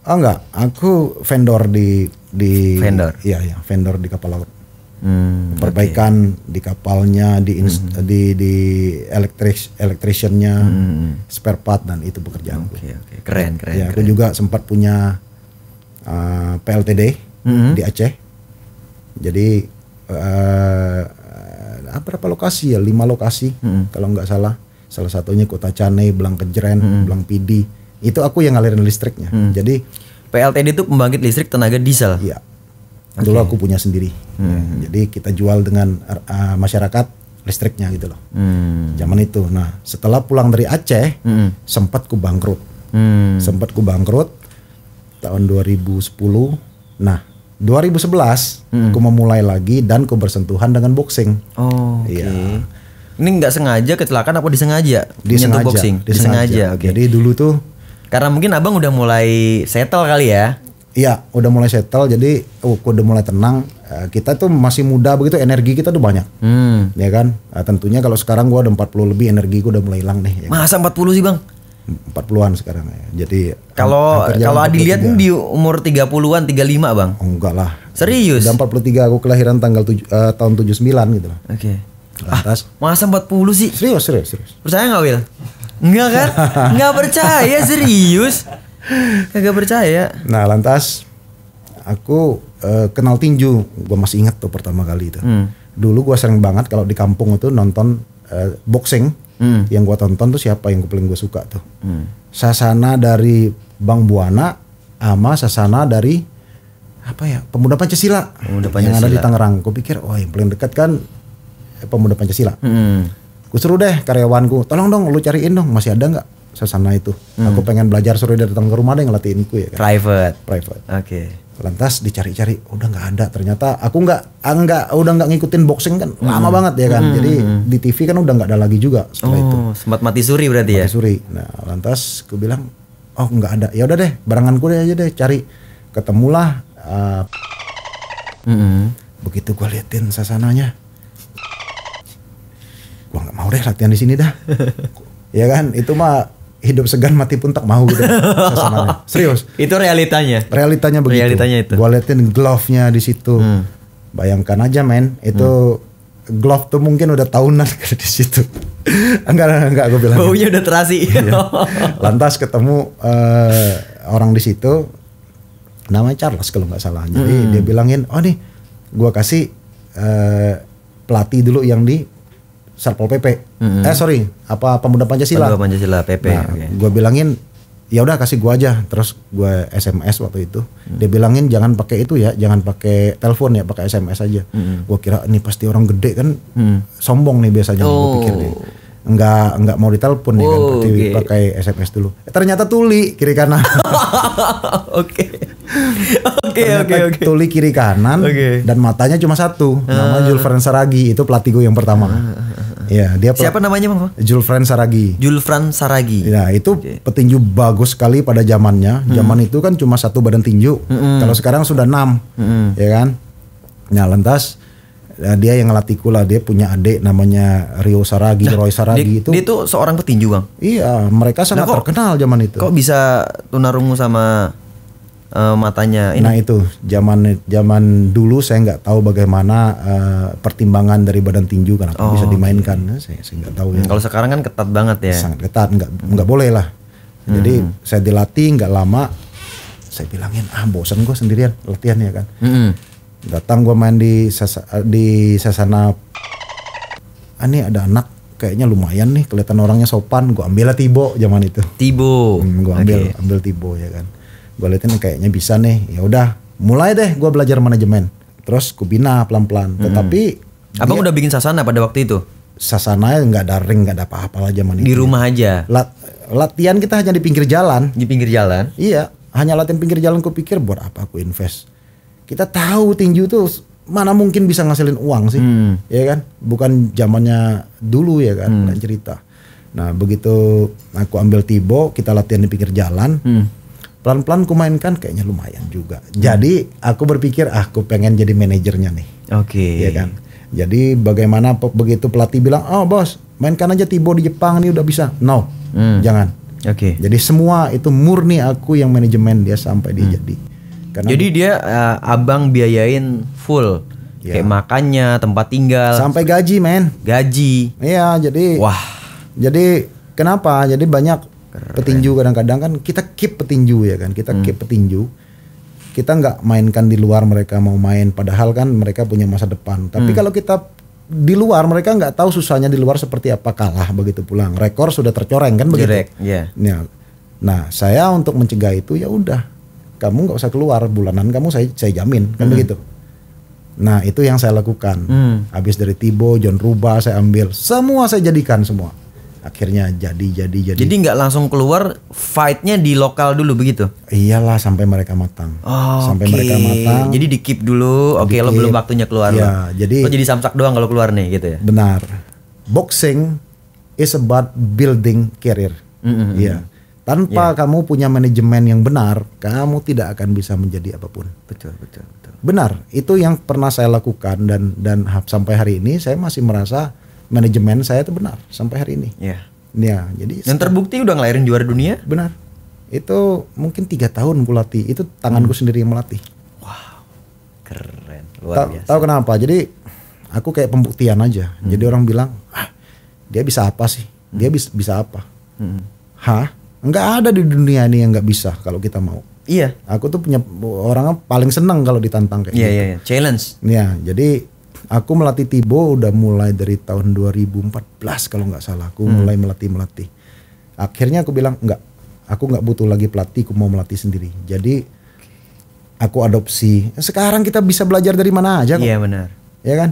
Oh enggak, aku vendor di vendor. Iya, vendor di kapal laut. Perbaikan di kapalnya, di electriciannya, spare part dan itu pekerjaanku. Oke. Keren. Ya, aku juga sempat punya PLTD di Aceh. Jadi berapa lokasi ya? 5 lokasi kalau nggak salah. Salah satunya Kota Canai, Belang Kejeren, Belang Pidi. Itu aku yang ngalirin listriknya. Jadi PLTD itu pembangkit listrik tenaga diesel. Iya. Dulu aku punya sendiri. Ya, jadi kita jual dengan masyarakat listriknya gitu loh. Zaman itu. Nah, setelah pulang dari Aceh, sempat ku bangkrut. Tahun 2010. Nah, 2011 aku memulai lagi dan ku bersentuhan dengan boxing. Iya. Ini nggak sengaja kecelakaan apa disengaja? Disengaja. Boxing. Disengaja. Oke. Jadi dulu tuh karena mungkin abang udah mulai settle kali ya. Iya, udah mulai settle. Jadi aku udah mulai tenang. Kita tuh masih muda begitu, energi kita tuh banyak. Ya kan? Tentunya kalau sekarang gua ada 40 lebih, energi gua udah mulai hilang nih. Ya. Masa 40 sih, Bang? 40-an sekarang ya. Jadi kalau Adi lihat di umur 30-an, 35, Bang. Oh, enggak lah. Serius? Udah 43, aku kelahiran tahun 79 gitu lah. Oke. Lantas masa 40 sih? Serius. Percaya nggak, Will? Enggak kan? Nggak percaya, serius. Kagak percaya. Nah, lantas aku kenal tinju. Gue masih ingat tuh pertama kali itu. Dulu gue sering banget kalau di kampung itu nonton boxing. Yang gue tonton tuh siapa yang paling gue suka tuh? Sasana dari Bang Buana sama Sasana dari apa ya? Pemuda Pancasila. Yang ada di Tangerang. Gue pikir, wah yang paling dekat kan Pemuda Pancasila. Gue suruh deh karyawanku, tolong dong lu cariin dong, masih ada nggak Sasana itu? Aku pengen belajar, suruh dia datang ke rumah deh ngelatihinku ya kan? Private. Oke. Lantas dicari-cari, udah nggak ada. Ternyata aku udah nggak ngikutin boxing kan, lama banget ya kan. Jadi di TV kan udah nggak ada lagi juga setelah itu. Sempat mati suri berarti mati suri. Nah lantas aku bilang, oh nggak ada. Ya udah deh, barenganku deh aja deh cari. Ketemulah. Begitu gue liatin Sasananya, gua nggak mau deh latihan di sini dah. Ya kan, itu mah hidup segan mati pun tak mau gitu. Sasananya. Serius. Itu realitanya. Realitanya begitu. Realitanya itu. Gua liatin glove-nya di situ. Bayangkan aja men, itu glove tuh mungkin udah tahunan di situ. enggak gue bilang. Baunya udah terasi. Lantas ketemu orang di situ, namanya Charles kalau nggak salah. Jadi dia bilangin, oh nih, gua kasih pelatih dulu yang di Satpol PP. Pemuda Pancasila. Pemuda Pancasila PP. Nah, gue bilangin ya udah kasih gua aja. Terus gua SMS waktu itu. Dia bilangin jangan pakai itu ya, jangan pakai telepon ya, pakai SMS aja. Gua kira ini pasti orang gede kan, sombong nih biasanya. Gua pikir dia nggak mau ditelepon nih kan, berarti pakai SMS dulu. Ternyata tuli kiri kanan. Oke. Tuli kiri kanan dan matanya cuma satu. Namanya Julfran Saragi, itu pelatih gue yang pertama. Ya, dia Siapa namanya Bang? Julfran Saragi. Julfran Saragi. Ya, itu petinju bagus sekali pada zamannya. Zaman itu kan cuma satu badan tinju. Kalau sekarang sudah 6. Ya kan? Nah, lantas dia yang ngelatihku lah, dia punya adik namanya Rio Saragi, Roy Saragi. Dia itu seorang petinju Bang? Iya, mereka sangat terkenal zaman itu. Kok bisa tunarungu sama matanya ini? Nah itu zaman dulu saya nggak tahu bagaimana pertimbangan dari badan tinju kenapa bisa dimainkan. Saya nggak tahu ya. Kalau sekarang kan ketat banget ya. Sangat ketat, nggak boleh lah. Jadi saya dilatih nggak lama, saya bilangin bosan gue sendirian latihan ya kan. Datang gue main di Sasana. Ini ada anak kayaknya lumayan nih, kelihatan orangnya sopan. Gue ambil lah Tibo zaman itu. Tibo. Gue ambil Tibo ya kan. Gue liatin kayaknya bisa nih. Ya udah, mulai deh gue belajar manajemen. Terus gue bina pelan-pelan. Tetapi Abang udah bikin Sasana pada waktu itu? Sasana nggak ada ring, nggak ada apa-apa lah zaman itu. Di rumah aja. Latihan kita hanya di pinggir jalan. Di pinggir jalan? Iya, hanya latihan pinggir jalan. Gue pikir buat apa aku invest? Kita tahu tinju tuh mana mungkin bisa ngasilin uang sih, ya kan? Bukan zamannya dulu ya kan, dan cerita. Nah begitu aku ambil Tibo, kita latihan di pinggir jalan, pelan-pelan ku mainkan kayaknya lumayan juga. Jadi aku berpikir aku pengen jadi manajernya nih. Oke. Ya kan? Jadi bagaimana begitu pelatih bilang, oh bos mainkan aja Tibo di Jepang nih udah bisa. No, jangan. Oke. Jadi semua itu murni aku yang manajemen dia sampai dia jadi. Karena jadi dia abang biayain full, kayak makannya, tempat tinggal, sampai gaji men. Gaji. Iya jadi. Wah. Jadi kenapa? Jadi banyak petinju kadang-kadang kan kita keep petinju ya kan, kita keep petinju. Kita nggak mainkan di luar, mereka mau main, padahal kan mereka punya masa depan. Tapi kalau kita di luar, mereka nggak tahu susahnya di luar seperti apa, kalah begitu pulang. Rekor sudah tercoreng kan begitu. Nah saya untuk mencegah itu ya udah. Kamu nggak usah keluar, bulanan kamu saya jamin kan begitu. Nah itu yang saya lakukan. Habis dari Tibo, John Ruba saya ambil, semua saya jadikan semua. Akhirnya jadi. Jadi nggak langsung keluar, fightnya di lokal dulu begitu? Iyalah sampai mereka matang. Sampai mereka matang. Jadi di keep dulu. Oke, lo belum waktunya keluar. Ya, lo jadi samsak doang kalau keluar nih gitu ya. Benar. Boxing is about building career. Iya. Tanpa kamu punya manajemen yang benar, kamu tidak akan bisa menjadi apapun. Betul. Benar, itu yang pernah saya lakukan dan sampai hari ini saya masih merasa manajemen saya itu benar sampai hari ini. Iya. Ya, jadi. Dan terbukti udah ngelahirin juara dunia. Benar. Itu mungkin 3 tahun aku latih. Itu tanganku sendiri yang melatih. Wow, keren, luar biasa. Tahu kenapa? Jadi aku kayak pembuktian aja. Jadi orang bilang, dia bisa apa sih? Dia bisa apa? Nggak ada di dunia ini yang nggak bisa kalau kita mau. Iya. Aku tuh punya orang paling senang kalau ditantang kayak gitu. Iya. Challenge. Ya, jadi aku melatih Tibo udah mulai dari tahun 2014 kalau nggak salah. Aku mulai melatih. Akhirnya aku bilang aku nggak butuh lagi pelatih, aku mau melatih sendiri. Jadi aku adopsi. Sekarang kita bisa belajar dari mana aja kok. Iya benar. Ya kan?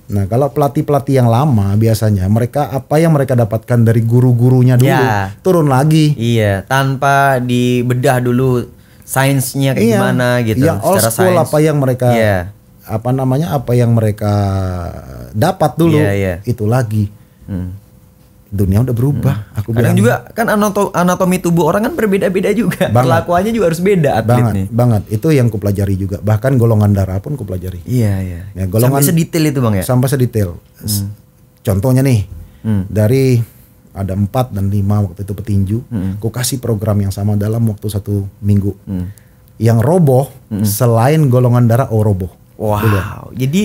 Nah kalau pelatih yang lama biasanya mereka apa yang mereka dapatkan dari guru-gurunya dulu turun lagi. Iya, tanpa dibedah dulu sainsnya gimana gitu. Iya, old school apa yang mereka apa yang mereka dapat dulu itu lagi. Dunia udah berubah. Aku kadang bilang, juga kan anatomi tubuh orang kan berbeda-beda juga. Perlakuannya juga harus beda atlet nih. Banget. Itu yang kupelajari juga. Bahkan golongan darah pun kupelajari. Iya. Ya, golongan sampai sedetail itu Bang ya? Sampai sedetail. Contohnya nih, dari ada 4 dan 5 waktu itu petinju, ku kasih program yang sama dalam waktu 1 minggu. Yang roboh selain golongan darah roboh. Wow. Dulu. Jadi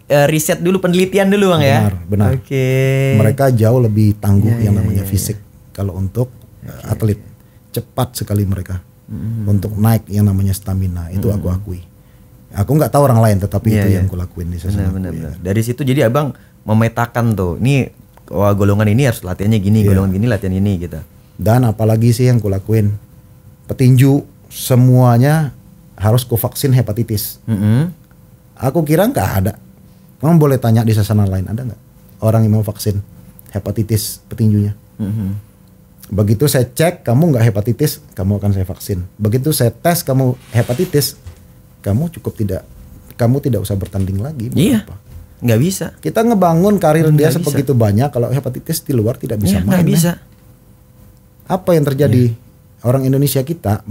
riset dulu, penelitian dulu Bang ya? Benar. Oke. Mereka jauh lebih tangguh yang namanya fisik. Kalau untuk atlet cepat sekali mereka untuk naik yang namanya stamina. Itu aku akui. Aku nggak tahu orang lain, tetapi itu yang aku lakuin di sana. Benar. Dari situ jadi abang memetakan tuh, ini golongan ini harus latihannya gini, golongan gini latihan ini gitu. Dan apalagi sih yang kulakuin? Petinju semuanya harus vaksin hepatitis. Aku kira nggak ada. Kamu boleh tanya di sasana lain, ada nggak orang yang mau vaksin hepatitis petinjunya? Begitu saya cek kamu nggak hepatitis, kamu akan saya vaksin. Begitu saya tes kamu hepatitis, kamu tidak usah bertanding lagi. Iya. Nggak bisa. Kita ngebangun karir dia Nggak sebegitu banyak, kalau hepatitis di luar tidak bisa main. Nggak bisa. Apa yang terjadi? Orang Indonesia kita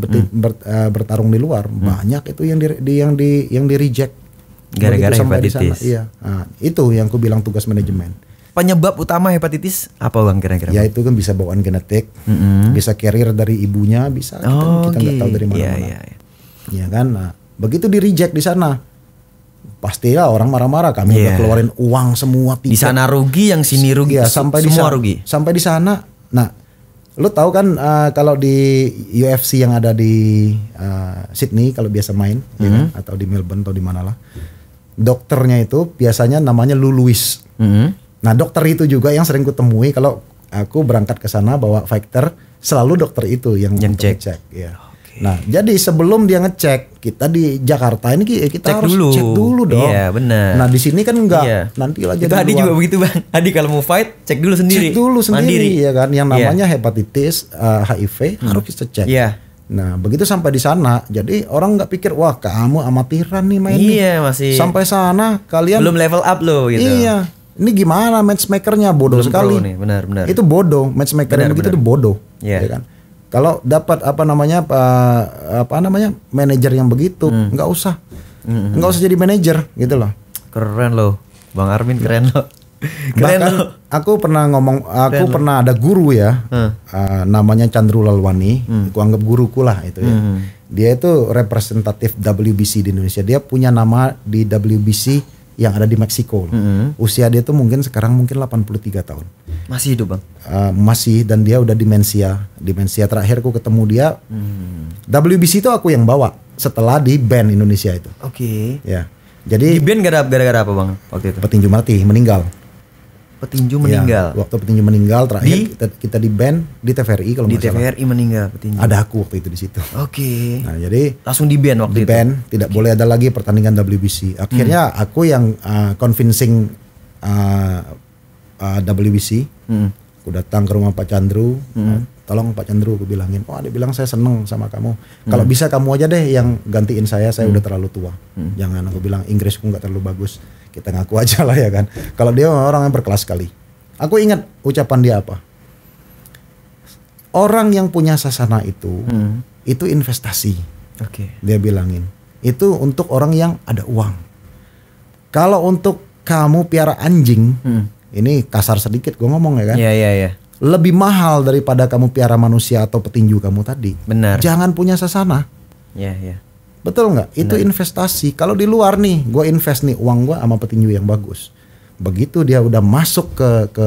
bertarung di luar banyak itu yang di reject gara-gara sampai di sana. hepatitis. Iya. Nah, itu yang aku bilang tugas manajemen. Penyebab utama hepatitis apa bang kira-kira? Ya itu kan bisa bawaan genetik, bisa carrier dari ibunya, bisa kita nggak tahu dari mana-mana. Iya kan. Nah, begitu di reject di sana, pastilah orang marah-marah. Kami udah keluarin uang semua. Di sana rugi, yang sini rugi. Iya, sampai semua di rugi. Sampai di sana. Nah, lu tahu kan kalau di UFC yang ada di Sydney kalau biasa main, ya kan? Atau di Melbourne atau di mana lah, dokternya itu biasanya namanya Lou Lewis. Nah, dokter itu juga yang sering kutemui kalau aku berangkat ke sana bawa fighter, selalu dokter itu yang cek. Ya. Nah, jadi sebelum dia ngecek, kita di Jakarta ini kita harus cek dulu dong. Iya, benar. Nah, di sini kan enggak. Nanti aja itu Hadi juga begitu bang. Hadi kalau mau fight cek dulu sendiri. Cek dulu sendiri. Mandiri. Ya kan. Yang namanya hepatitis, HIV harus kita cek. Iya. Nah, begitu sampai di sana, jadi orang nggak pikir wah kamu amatiran nih main. Iya, masih. Sampai sana kalian belum level up loh gitu. Iya. Ini gimana matchmakernya bodoh belum sekali. Nih, benar. Itu bodoh, matchmaker yang begitu itu bodoh. Iya. Ya kan? Kalau dapat apa namanya manajer yang begitu, nggak usah jadi manajer gitu loh. Keren loh, Bang Armin keren loh. Bahkan aku pernah pernah ada guru ya, namanya Chandru Lalwani, aku anggap guruku lah itu ya. Dia itu representatif WBC di Indonesia. Dia punya nama di WBC yang ada di Meksiko. Usia dia tuh sekarang mungkin 83 tahun. Masih hidup bang? Masih, dan dia udah demensia. Demensia terakhir aku ketemu dia. WBC itu aku yang bawa setelah di ban Indonesia itu. Oke. Ya. Jadi di ban gara-gara apa bang waktu itu? Petinju mati, meninggal. Petinju meninggal. Ya, waktu petinju meninggal terakhir kita di ban di TVRI kalau nggak salah. Di TVRI meninggal petinju. Ada aku waktu itu di situ. Oke. Nah, jadi langsung di ban waktu itu. Di ban, tidak boleh ada lagi pertandingan WBC. Akhirnya aku yang convincing WBC. Aku datang ke rumah Pak Chandru. Tolong Pak Chandru, aku bilangin. Oh, dia bilang saya seneng sama kamu. Kalau bisa kamu aja deh yang gantiin saya udah terlalu tua. Jangan, aku bilang Inggrisku nggak terlalu bagus. Kita ngaku aja lah ya kan. Kalau dia orang yang berkelas sekali. Aku ingat ucapan dia apa. Orang yang punya sasana itu investasi. Oke. Dia bilangin. Itu untuk orang yang ada uang. Kalau untuk kamu piara anjing, ini kasar sedikit gue ngomong ya kan. Iya. Lebih mahal daripada kamu piara manusia atau petinju kamu tadi. Benar. Jangan punya sasana. Iya. Betul nggak? Itu investasi. Kalau di luar nih, gue invest nih uang gue sama petinju yang bagus. Begitu dia udah masuk ke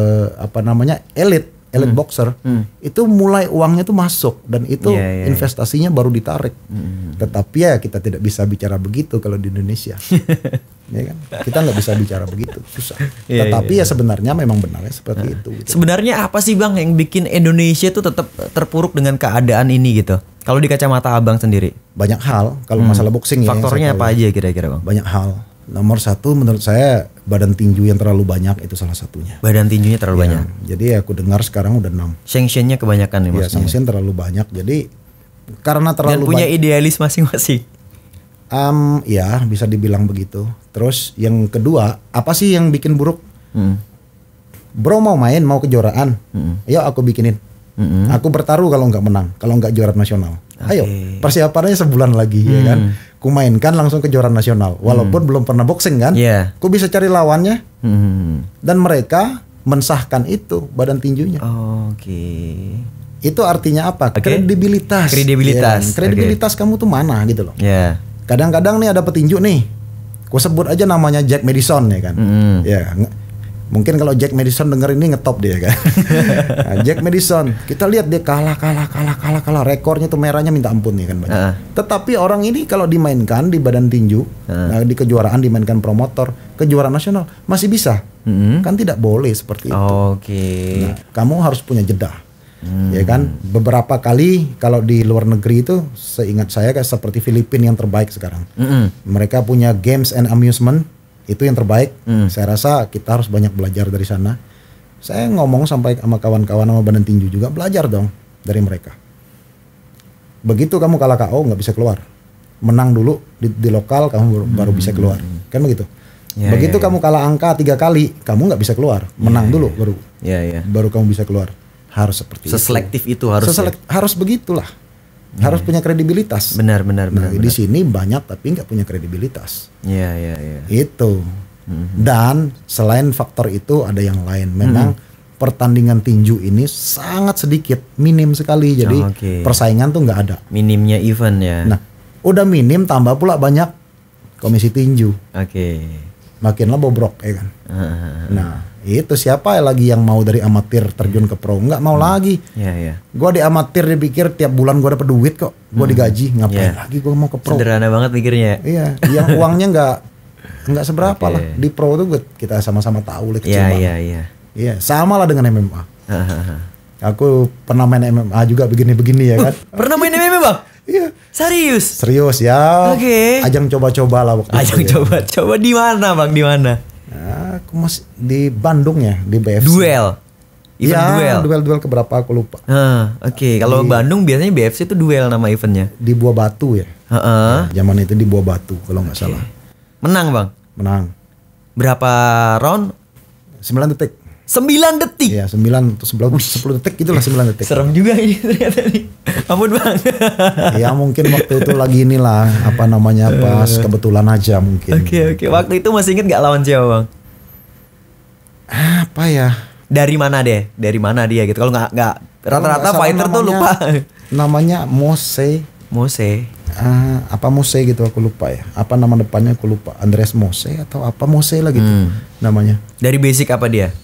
elite boxer, itu mulai uangnya tuh masuk dan itu investasinya baru ditarik. Tetapi ya kita tidak bisa bicara begitu kalau di Indonesia. Ya kan? Kita nggak bisa bicara begitu, susah. Tetapi ya sebenarnya memang benarnya seperti itu. Gitu. Sebenarnya apa sih bang yang bikin Indonesia tuh tetap terpuruk dengan keadaan ini gitu? Kalau di kacamata abang sendiri? Banyak hal. Kalau masalah boxing faktornya apa aja kira-kira bang? Banyak hal. Nomor satu menurut saya badan tinju yang terlalu banyak itu salah satunya. Badan tinjunya terlalu banyak. Jadi aku dengar sekarang udah 6. Sanctionnya kebanyakan nih maksudnya. Sanction terlalu banyak. Jadi karena terlalu dan punya idealis masing-masing. Ya bisa dibilang begitu. Terus yang kedua, apa sih yang bikin buruk? Bro mau main, mau kejuaraan, ayo aku bikinin. Aku bertaruh kalau nggak menang, kalau nggak juara nasional. Ayo, persiapannya sebulan lagi ya kan. Ku mainkan langsung kejuaraan nasional, walaupun belum pernah boxing kan. Ku bisa cari lawannya. Dan mereka mensahkan itu badan tinjunya. Itu artinya apa? Kredibilitas. Kredibilitas kamu tuh mana gitu loh. Kadang-kadang nih ada petinju nih, ku sebut aja namanya Jack Madison ya kan. Mungkin kalau Jack Madison denger ini ngetop dia kan. Nah, Jack Madison, kita lihat dia kalah. Rekornya tuh merahnya minta ampun ya kan banyak. Tetapi orang ini kalau dimainkan di badan tinju, di kejuaraan dimainkan promotor, kejuaraan nasional masih bisa. Kan tidak boleh seperti itu. Nah, kamu harus punya jeda. Ya kan, beberapa kali kalau di luar negeri itu seingat saya kayak seperti Filipina yang terbaik sekarang. Mereka punya games and amusement itu yang terbaik. Saya rasa kita harus banyak belajar dari sana. Saya ngomong sampai sama kawan-kawan sama badan tinju juga, belajar dong dari mereka. Begitu kamu kalah KO nggak bisa keluar, menang dulu di lokal kamu baru bisa keluar, kan begitu. Begitu kamu kalah angka 3 kali, kamu nggak bisa keluar, menang dulu baru kamu bisa keluar. Harus seperti Seselektif itu harus. Harus begitulah. Harus punya kredibilitas. Benar. Di sini banyak tapi nggak punya kredibilitas. Iya. Itu. Dan selain faktor itu ada yang lain. Memang pertandingan tinju ini sangat sedikit, minim sekali. Jadi persaingan tuh nggak ada. Minimnya event ya. Nah, udah minim tambah pula banyak komisi tinju. Makinlah bobrok ya kan. Nah, itu siapa lagi yang mau dari amatir terjun ke pro? Nggak mau lagi. Gua di amatir dipikir tiap bulan gua dapat duit kok. Gua digaji, ngapain lagi gua mau ke pro? Sederhana banget mikirnya. Iya, yang uangnya nggak seberapa lah. Di pro tuh kita sama-sama tahu lah kecil banget. Iya, sama lah dengan MMA. Aku pernah main MMA juga begini-begini ya kan. Pernah main MMA, Bang? Iya. Serius ya. Ajang coba-coba lah waktu itu. Ajang coba di mana, Bang? Di mana? Nah, aku masih di Bandung ya, di BFC. Duel. Duel keberapa aku lupa. Kalau Bandung biasanya BFC itu duel nama eventnya. Di Buah Batu ya. Zaman itu di Buah Batu kalau nggak salah. Menang, Bang? Menang. Berapa round? 9 detik. 9 detik? Iya, 9 atau 10 detik itulah 9 detik. Serem juga ini ternyata nih. Ampun, Bang. Ya mungkin waktu itu lagi inilah pas kebetulan aja mungkin. Oke. Waktu itu masih inget gak lawan siapa, Bang? Apa ya? Dari mana dia gitu. Kalau nggak rata-rata fighter tuh lupa. Namanya Mose. Apa Mose gitu aku lupa ya. Apa nama depannya aku lupa. Andres Mose atau apa Mose lah gitu namanya. Dari basic apa dia?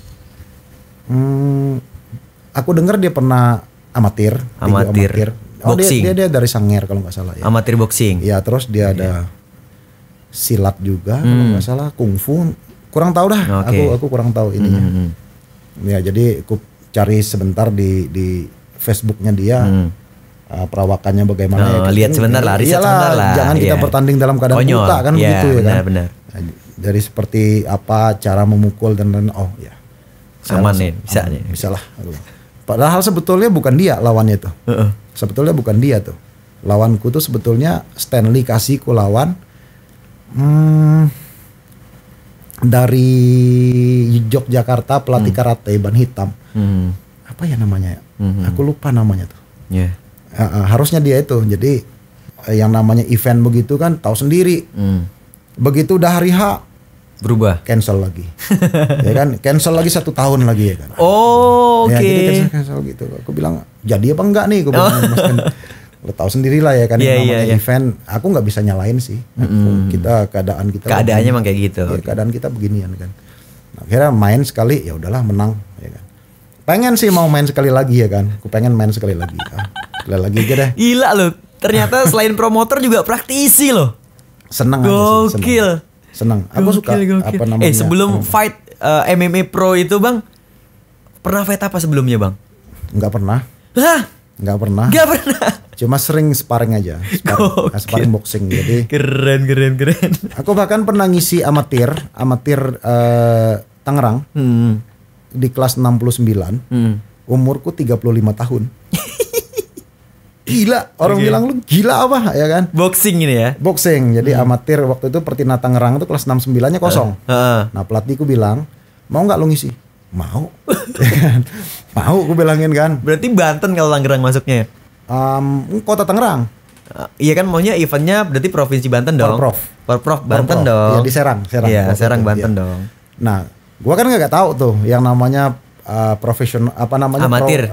Aku dengar dia pernah amatir. Boxing. Dia dari Sangir kalau nggak salah ya. Amatir boxing. Ya, terus dia ada silat juga kalau nggak salah, kungfu. Kurang tahu dah. Aku kurang tahu ininya. Ya, jadi aku cari sebentar di Facebooknya dia. Perawakannya bagaimana lihat sebentar lah, riset sebentar lah. Jangan kita bertanding dalam keadaan buta kan begitu ya kan. Benar. Dari seperti apa cara memukul dan aman nih, bisa lah. Padahal sebetulnya bukan dia lawannya tuh. Sebetulnya bukan dia tuh. Lawanku tuh sebetulnya Stanley Kasihku lawan dari Yogyakarta, pelatih karate ban hitam. Apa ya namanya? Aku lupa namanya tuh. Harusnya dia itu. Jadi yang namanya event begitu kan tahu sendiri. Begitu udah hari H berubah, cancel lagi. Ya kan, cancel lagi 1 tahun lagi ya kan. Jadi cancel gitu. Aku bilang jadi apa enggak nih? Aku bilang lo tahu sendiri lah ya kan, namanya event. Aku nggak bisa nyalain sih. Keadaannya emang kayak gitu. Ya, keadaan kita beginian kan. Nah, akhirnya main sekali, ya udahlah menang. Ya kan. Pengen sih mau main sekali lagi ya kan. Aku pengen main sekali lagi. Sekali lagi aja deh. Gila loh. Ternyata selain promotor juga praktisi loh. Seneng aja sih. Senang. Aku suka apa namanya. Sebelum fight MMA Pro itu, Bang, pernah fight apa sebelumnya, Bang? Enggak pernah. Hah? Enggak pernah. Cuma sering sparring aja. Sparring boxing. Jadi keren. Aku bahkan pernah ngisi amatir Tangerang. Di kelas 69. Umurku 35 tahun. Gila, orang bilang lu gila apa ya kan? Boxing ini ya? Boxing, jadi amatir waktu itu Pertina Tangerang itu kelas 69-nya kosong. Nah pelatihku bilang, mau nggak lu ngisi? Mau. Mau, aku bilangin kan. Berarti Banten kalau Tangerang masuknya ya? Kota Tangerang. Iya kan, maunya eventnya berarti Provinsi Banten dong. Porprov Banten dong. Ya di Serang. Iya, Serang Banten dong. Nah, gua kan nggak tahu tuh yang namanya profesional apa namanya? Amatir.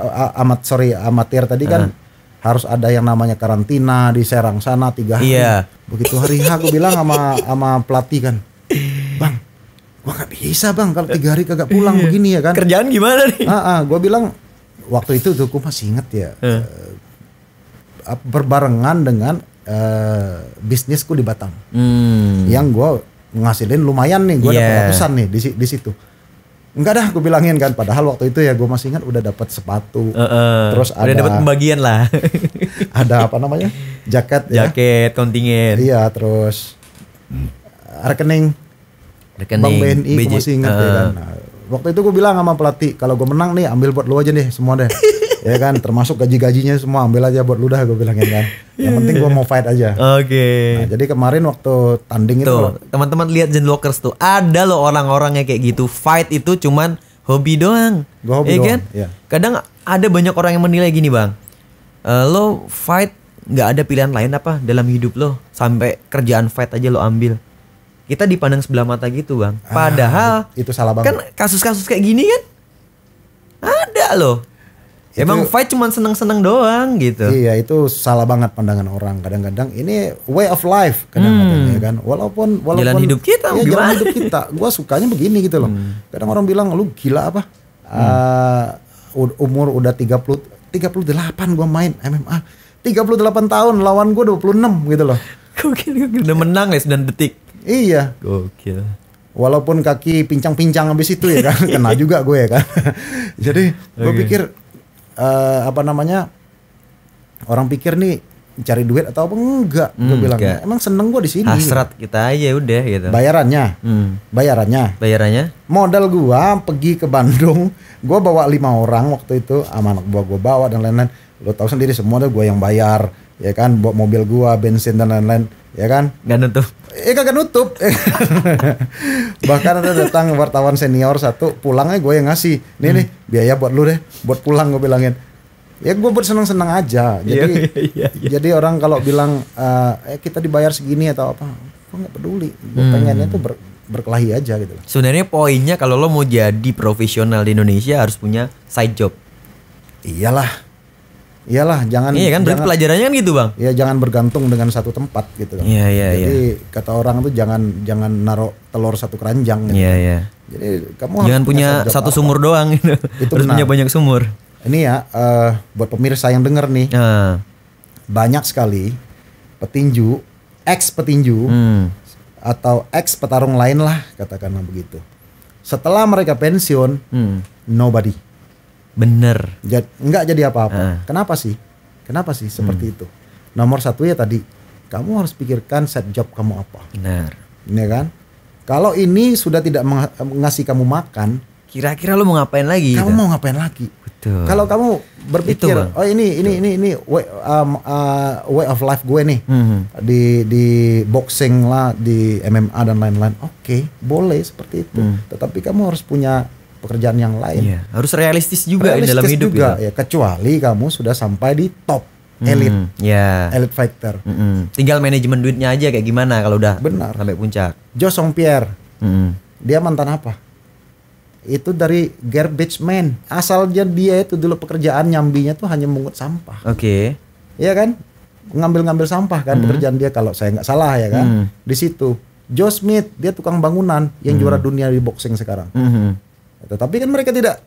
Amatir tadi kan. Harus ada yang namanya karantina di Serang sana 3 hari. Iya. Begitu hari H aku bilang sama pelatih kan, Bang, gua nggak bisa Bang kalau 3 hari kagak pulang begini ya kan. Kerjaan gimana nih? Gua bilang waktu itu tuh aku masih inget ya, berbarengan dengan bisnisku di Batam, yang gua ngasilin lumayan nih, gua dapat ratusan nih di situ. Enggak dah, gue bilangin kan. Padahal waktu itu ya gue masih ingat udah dapat sepatu. Terus udah ada dapat pembagian lah. ada apa namanya? Jaket ya. Jaket kontingen. Iya, terus rekening Bank BNI gue masih ingat ya kan. Nah, waktu itu gue bilang sama pelatih, kalau gue menang nih ambil buat lu aja nih semua deh. Ya kan, termasuk gaji-gajinya semua ambil aja buat lu dah, gue bilangin kan. Yang penting gue mau fight aja. Oke. Nah, jadi kemarin waktu tanding Tuh, itu teman-teman lihat Zenwalkers tuh. Ada loh orang-orang yang kayak gitu. Fight itu cuman hobi doang. Gua hobi Iya doang, kan? iya. Kadang ada banyak orang yang menilai gini, Bang. Lo fight nggak ada pilihan lain apa dalam hidup lo? Sampai kerjaan fight aja lo ambil. Kita dipandang sebelah mata gitu, Bang. Padahal itu salah banget. kan kasus-kasus kayak gini kan ada loh. Emang fight cuman seneng-seneng doang gitu. Iya, itu salah banget pandangan orang. Kadang-kadang ini way of life kadang-kadang ya kan. Walaupun Jalan hidup kita, ya, gimana? jalan hidup kita. Gua sukanya begini gitu loh. Kadang orang bilang lu gila apa? Umur udah 38 gua main MMA. 38 tahun lawan gua 26 gitu loh. Gokil, udah menang ya 9 detik. Iya. Gokil. Walaupun kaki pincang-pincang habis itu ya kan, kena juga gue ya kan. Jadi gue pikir apa namanya, orang pikir nih cari duit atau apa, enggak. Gue bilang enggak. emang seneng gue di sini. Hasrat kita aja udah gitu. Bayarannya, Bayarannya? modal gue pergi ke Bandung, gue bawa 5 orang waktu itu, sama anak buah gue bawa dan lain-lain. Lo tahu sendiri semua tuh gue yang bayar, ya kan, bawa mobil gue, bensin dan lain-lain, ya kan. Gak nutup. Kagak nutup. Bahkan ada datang wartawan senior satu, pulangnya gue yang ngasih. Nih biaya buat lu deh, buat pulang, gue bilangin. Ya gue buat seneng-seneng aja. Jadi jadi orang kalau bilang kita dibayar segini atau apa, gue nggak peduli. Gue pengennya tuh berkelahi aja gitu. Sebenarnya poinnya kalau lo mau jadi profesional di Indonesia harus punya side job. Iyalah, jangan. Iya kan, berarti pelajarannya kan gitu, Bang. Ya jangan bergantung dengan satu tempat gitu kan. Iya. Jadi kata orang tuh jangan naruh telur satu keranjang gitu. Iya. Jadi kamu Jangan harus punya job satu apa. sumur doang gitu. Itu Harus benar. punya banyak sumur. Ini ya buat pemirsa yang denger nih, Nah. banyak sekali petinju, ex petinju atau ex petarung lain lah katakanlah begitu. Setelah mereka pensiun, nobody. Bener. Nggak jadi apa-apa. Kenapa sih seperti itu? Nomor satu ya tadi, kamu harus pikirkan set job kamu apa. Benar. Ya kan? Kalau ini sudah tidak ngasih kamu makan, Kira-kira lo mau ngapain lagi? kamu gitu? mau ngapain lagi? Betul. Kalau kamu berpikir, Itu, Bang. oh ini way of life gue nih, di boxing lah, di MMA dan lain-lain. Oke, boleh seperti itu. Tetapi kamu harus punya pekerjaan yang lain. Iya, harus realistis juga di dalam Realistis hidup juga, gitu. ya. Kecuali kamu sudah sampai di top elite, Ya. elite fighter. Tinggal manajemen duitnya aja kayak gimana kalau udah Benar. sampai puncak. Joe Song Pierre, Mm. dia mantan apa? Itu dari garbage man. Asalnya dia itu dulu pekerjaan nyambinya tuh hanya mungut sampah. Oke. Iya kan? Ngambil-ngambil sampah kan pekerjaan dia kalau saya nggak salah ya kan. Di situ. Joe Smith dia tukang bangunan yang juara dunia di boxing sekarang. Tetapi kan mereka tidak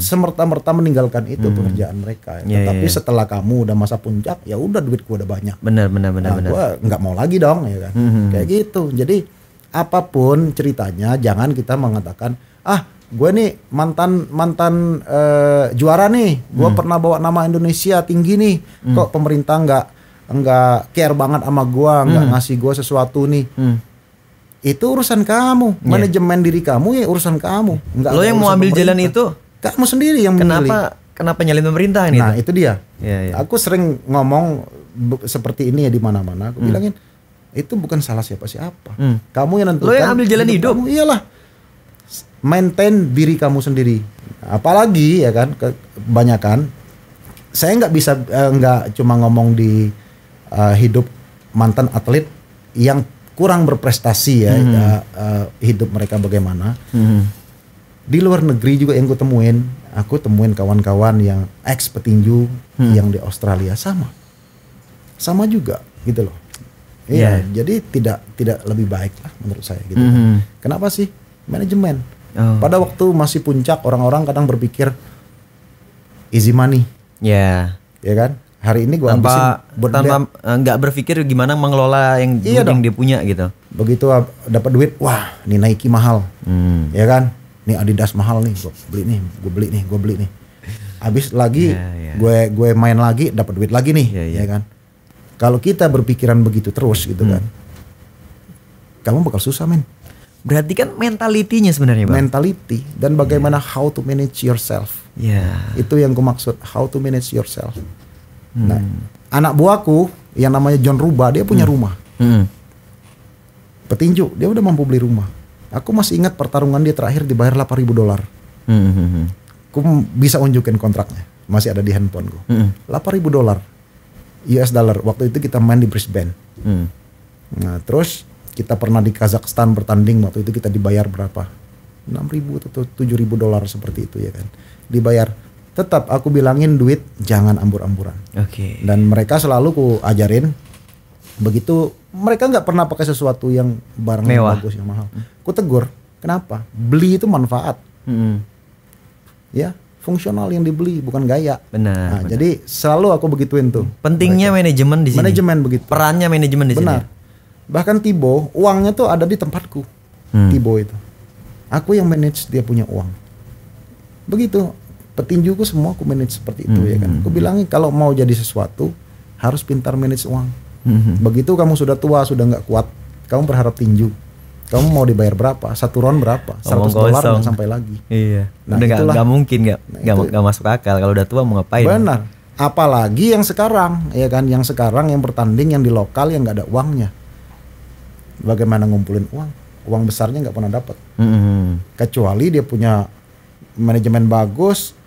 semerta-merta meninggalkan itu pekerjaan mereka. Iya, Tetapi iya. setelah kamu udah masa puncak, ya udah duit gua udah banyak. Benar. Nah, gua nggak mau lagi dong ya kan. Kayak gitu. Jadi apapun ceritanya jangan kita mengatakan gue nih mantan juara nih, gue pernah bawa nama Indonesia tinggi nih, kok pemerintah nggak care banget sama gue, nggak ngasih gue sesuatu nih. Itu urusan kamu, manajemen diri kamu ya urusan kamu. Nggak Lo ada yang mau urusan ambil jalan pemerintah. itu, Kamu sendiri yang memilih. kenapa nyalin pemerintah nih? Nah itu dia. Iya. Aku sering ngomong seperti ini ya di mana-mana. Aku bilangin itu bukan salah siapa-siapa. Kamu yang nentukan. Lo yang ambil jalan hidup. Kamu, iyalah. Maintain diri kamu sendiri. Apalagi ya kan kebanyakan. Saya nggak bisa nggak cuma ngomong di hidup mantan atlet yang kurang berprestasi ya, hidup mereka bagaimana. Di luar negeri juga yang aku temuin kawan-kawan yang ex petinju yang di Australia sama juga gitu loh. Iya, jadi tidak lebih baik lah menurut saya gitu. Kenapa sih? Manajemen. Pada waktu masih puncak orang-orang kadang berpikir easy money. Ya. Ya kan? Hari ini gua Tanpa ambisin nggak berpikir gimana mengelola yang Iya yang dong. dia punya gitu. begitu dapat duit, wah, ini Nike mahal. Ya kan? nih Adidas mahal nih, gue beli nih. Habis lagi gue main lagi dapat duit lagi nih, ya kan. Kalau kita berpikiran begitu terus gitu kan, kamu bakal susah men. Berarti kan mentalitinya sebenarnya Bang. Mentality dan bagaimana how to manage yourself. Itu yang gue maksud, how to manage yourself. Nah, anak buahku yang namanya John Ruba, dia punya rumah. Petinju, dia udah mampu beli rumah. Aku masih ingat pertarungan dia terakhir dibayar $8.000. Aku bisa unjukin kontraknya, masih ada di handphoneku. $8.000 US dollar. Waktu itu kita main di Brisbane. Nah, terus kita pernah di Kazakhstan bertanding, waktu itu kita dibayar berapa? $6.000 atau $7.000 seperti itu ya kan. Dibayar. Tetap aku bilangin duit jangan ambur-amburan. Dan mereka selalu ku ajarin begitu, mereka nggak pernah pakai sesuatu yang barang yang bagus yang mahal. Ku tegur, kenapa? Beli itu manfaat. Ya, fungsional yang dibeli bukan gaya. Benar. Jadi selalu aku begituin tuh. Pentingnya manajemen di sini. Manajemen begitu. Perannya manajemen di sini. Benar. Bahkan Thibaut, uangnya tuh ada di tempatku. Thibaut itu. Aku yang manage dia punya uang. Begitu. Petinjuku semua aku manage seperti itu ya kan. Aku bilangin kalau mau jadi sesuatu harus pintar manage uang. Begitu kamu sudah tua, sudah nggak kuat, kamu berharap tinju. Kamu mau dibayar berapa? 1 round berapa? $100 nggak sampai lagi. Iya. Nah, udah nggak mungkin, nggak masuk akal. Kalau udah tua mau ngapain? Benar. Apalagi yang sekarang, ya kan? Yang sekarang yang bertanding yang di lokal yang nggak ada uangnya. Bagaimana ngumpulin uang? Uang besarnya nggak pernah dapat. Kecuali dia punya manajemen bagus,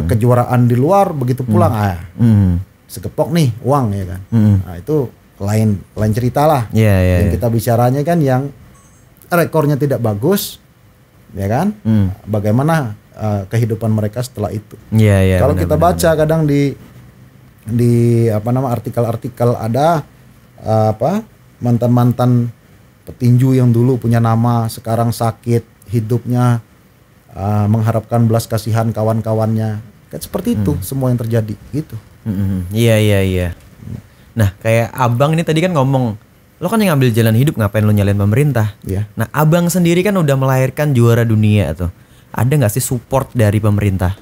kejuaraan di luar, begitu pulang segepok nih uang ya kan. Nah itu lain cerita lah. Yang kita bicaranya kan yang rekornya tidak bagus, ya kan? Bagaimana kehidupan mereka setelah itu? Kalau kita baca kadang di artikel-artikel ada mantan petinju yang dulu punya nama sekarang sakit hidupnya, mengharapkan belas kasihan kawan-kawannya, kan seperti itu semua yang terjadi gitu. Iya. Nah kayak abang ini tadi kan ngomong, lo kan yang ngambil jalan hidup, ngapain lo nyalain pemerintah? Nah abang sendiri kan udah melahirkan juara dunia tuh. Ada nggak sih support dari pemerintah?